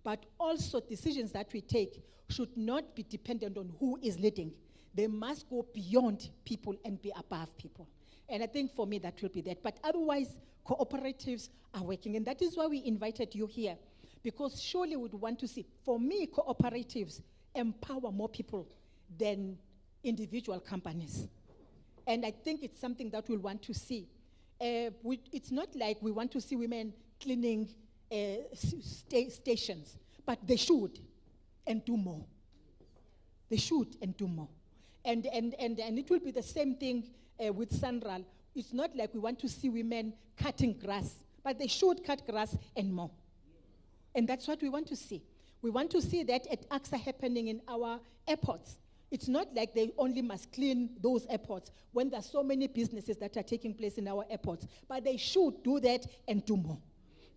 M: But also decisions that we take should not be dependent on who is leading. They must go beyond people and be above people. And I think for me that will be that. But otherwise, cooperatives are working. And that is why we invited you here. Because surely we would want to see, for me, cooperatives empower more people than individual companies. And I think it's something that we'll want to see. It's not like we want to see women cleaning stations, but they should and do more. They should and do more. And it will be the same thing with Sanral. It's not like we want to see women cutting grass, but they should cut grass and more. And that's what we want to see. We want to see that at AXA happening in our airports. It's not like they only must clean those airports when there's so many businesses that are taking place in our airports, but they should do that and do more.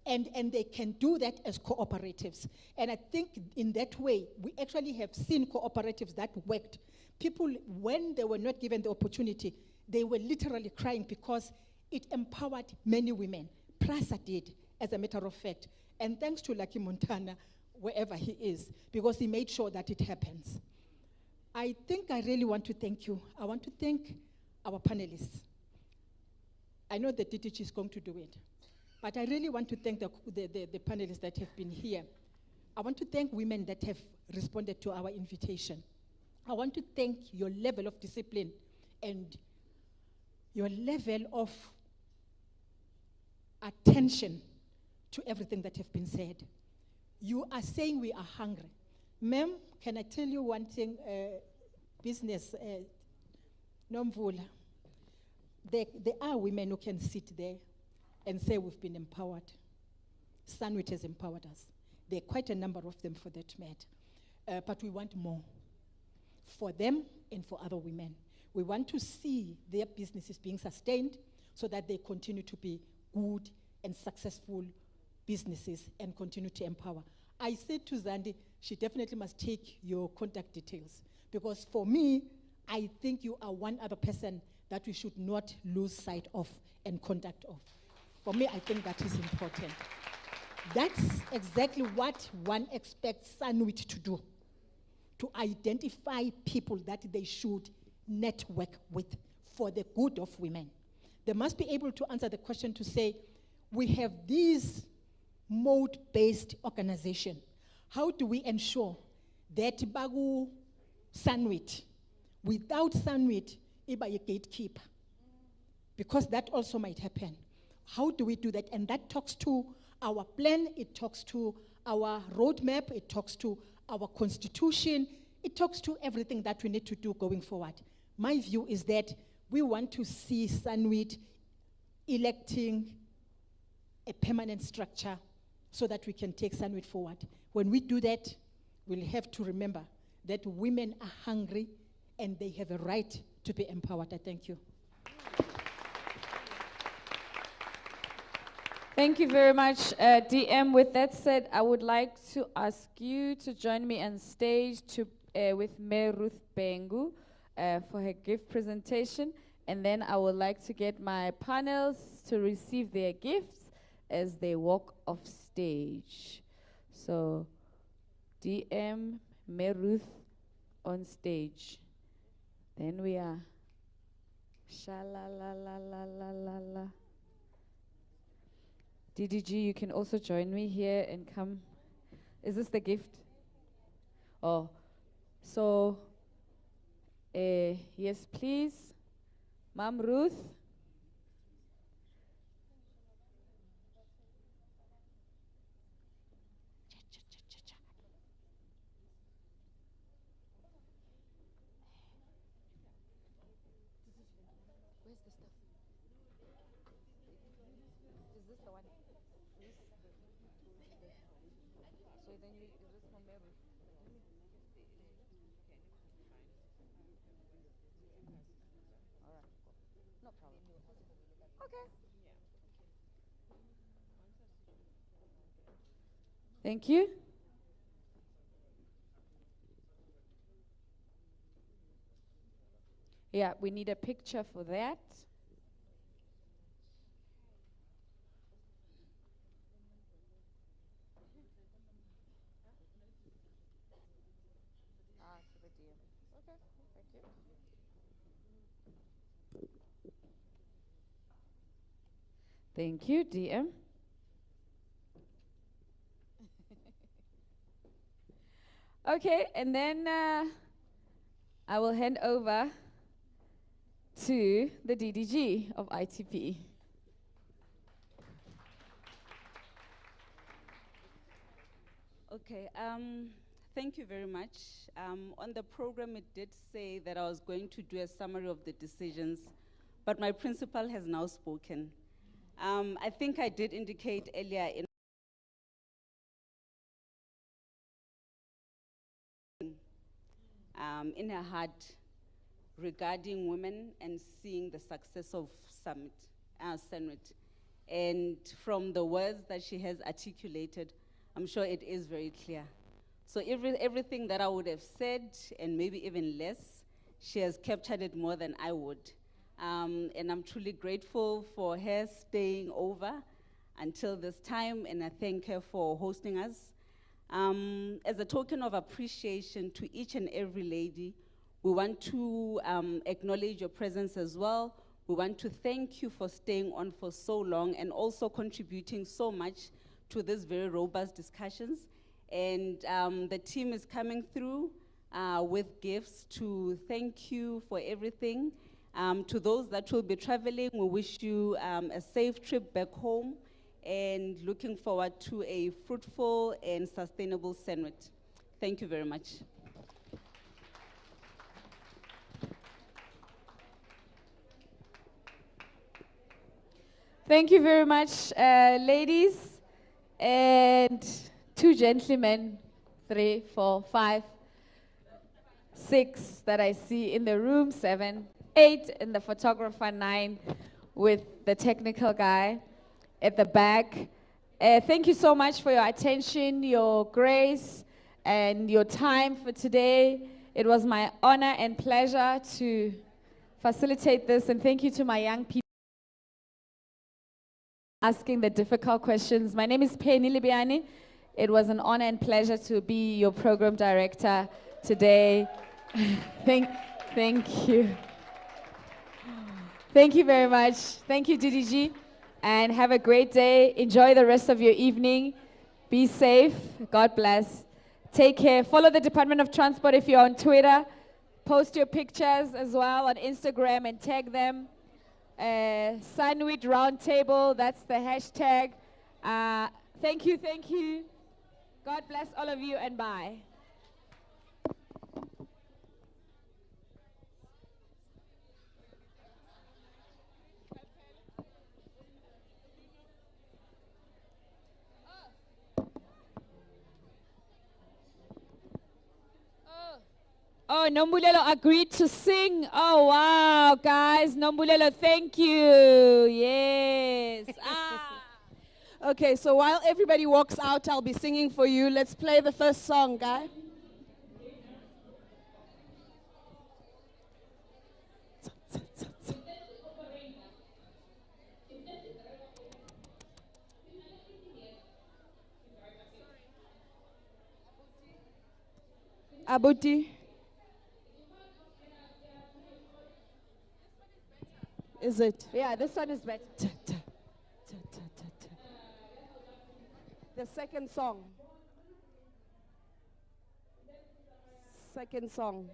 M: And they can do that as cooperatives. And I think in that way, we actually have seen cooperatives that worked. People, when they were not given the opportunity, they were literally crying because it empowered many women. Prasa did, as a matter of fact. And thanks to Lucky Montana, wherever he is, because he made sure that it happens. I think I really want to thank you. I want to thank our panelists. I know that DTG is going to do it. But I really want to thank the panelists that have been here. I want to thank women that have responded to our invitation. I want to thank your level of discipline and your level of attention to everything that have been said. You are saying we are hungry. Ma'am, can I tell you one thing, business, Nomvula? there are women who can sit there and say we've been empowered. SANWIT has empowered us. There are quite a number of them for that matter. But we want more for them and for other women. We want to see their businesses being sustained so that they continue to be good and successful businesses and continue to empower. I said to Zandi, she definitely must take your contact details, because for me, I think you are one other person that we should not lose sight of and contact of. For me, I think that is important. That's exactly what one expects SANWIT to do, to identify people that they should network with for the good of women. They must be able to answer the question to say, we have this mode-based organization. How do we ensure that Bagu SANWIT, without SANWIT, iba a gatekeeper? Because that also might happen. How do we do that? And that talks to our plan, it talks to our roadmap, it talks to our constitution, it talks to everything that we need to do going forward. My view is that we want to see SANWIT electing a permanent structure so that we can take SANWIT forward. When we do that, we'll have to remember that women are hungry and they have a right to be empowered. I thank you.
D: Thank you very much, DM. With that said, I would like to ask you to join me on stage with Mayor Ruth Bengu for her gift presentation. And then I would like to get my panels to receive their gifts as they walk off stage. So, DM, Mayor Ruth on stage. Then we are. Sha-la-la-la-la-la-la-la. DDG, you can also join me here and come. Is this the gift? Oh, so, yes, please. Ma'am Ruth.
N: Where's the stuff? Is this the one? So then you just from there. All right, no problem. Okay.
D: Thank you. Yeah, we need a picture for that.
N: So the DM. Okay, thank you.
D: Thank you, DM. Okay, and then I will hand over to the DDG of ITP.
O: Okay, thank you very much. On the program, it did say that I was going to do a summary of the decisions, but my principal has now spoken. I think I did indicate earlier in her heart regarding women and seeing the success of SANWIT. And from the words that she has articulated, I'm sure it is very clear. So everything that I would have said, and maybe even less, she has captured it more than I would. And I'm truly grateful for her staying over until this time, and I thank her for hosting us. As a token of appreciation to each and every lady, we want to acknowledge your presence as well. We want to thank you for staying on for so long and also contributing so much to these very robust discussions. And the team is coming through with gifts to thank you for everything. To those that will be traveling, we wish you a safe trip back home and looking forward to a fruitful and sustainable SANWIT. Thank you very much.
D: Thank you very much, ladies. And 2 gentlemen, 3, 4, 5, 6 that I see in the room, 7, 8 in the photographer, 9 with the technical guy at the back. Thank you so much for your attention, your grace, and your time for today. It was my honor and pleasure to facilitate this, and thank you to my young people asking the difficult questions. My name is Penny Libiani. It was an honor and pleasure to be your program director today. Thank you. Thank you very much. Thank you, DDG. And have a great day. Enjoy the rest of your evening. Be safe. God bless. Take care. Follow the Department of Transport if you're on Twitter. Post your pictures as well on Instagram and tag them. SANWIT Roundtable, that's the hashtag. Thank you, thank you. God bless all of you and bye. Oh, Nombulelo agreed to sing. Oh, wow, guys. Nombulelo, thank you. Yes.
P: Okay, so while everybody walks out, I'll be singing for you. Let's play the first song, guy. Abuti. Is it?
D: Yeah, this one is better.
P: The second song. Second song.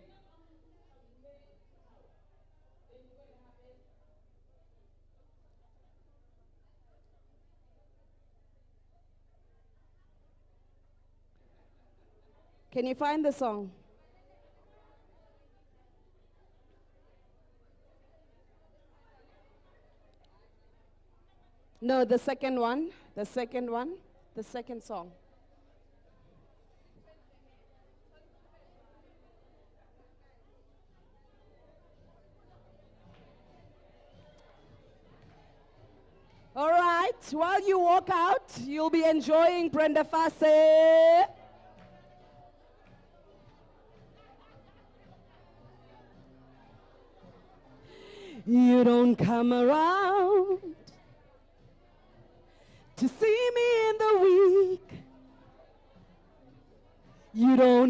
P: Can you find the song? No, the second one. The second one. The second song. All right, while you walk out, you'll be enjoying Brenda Fassie. You don't come around to see me in the week. You don't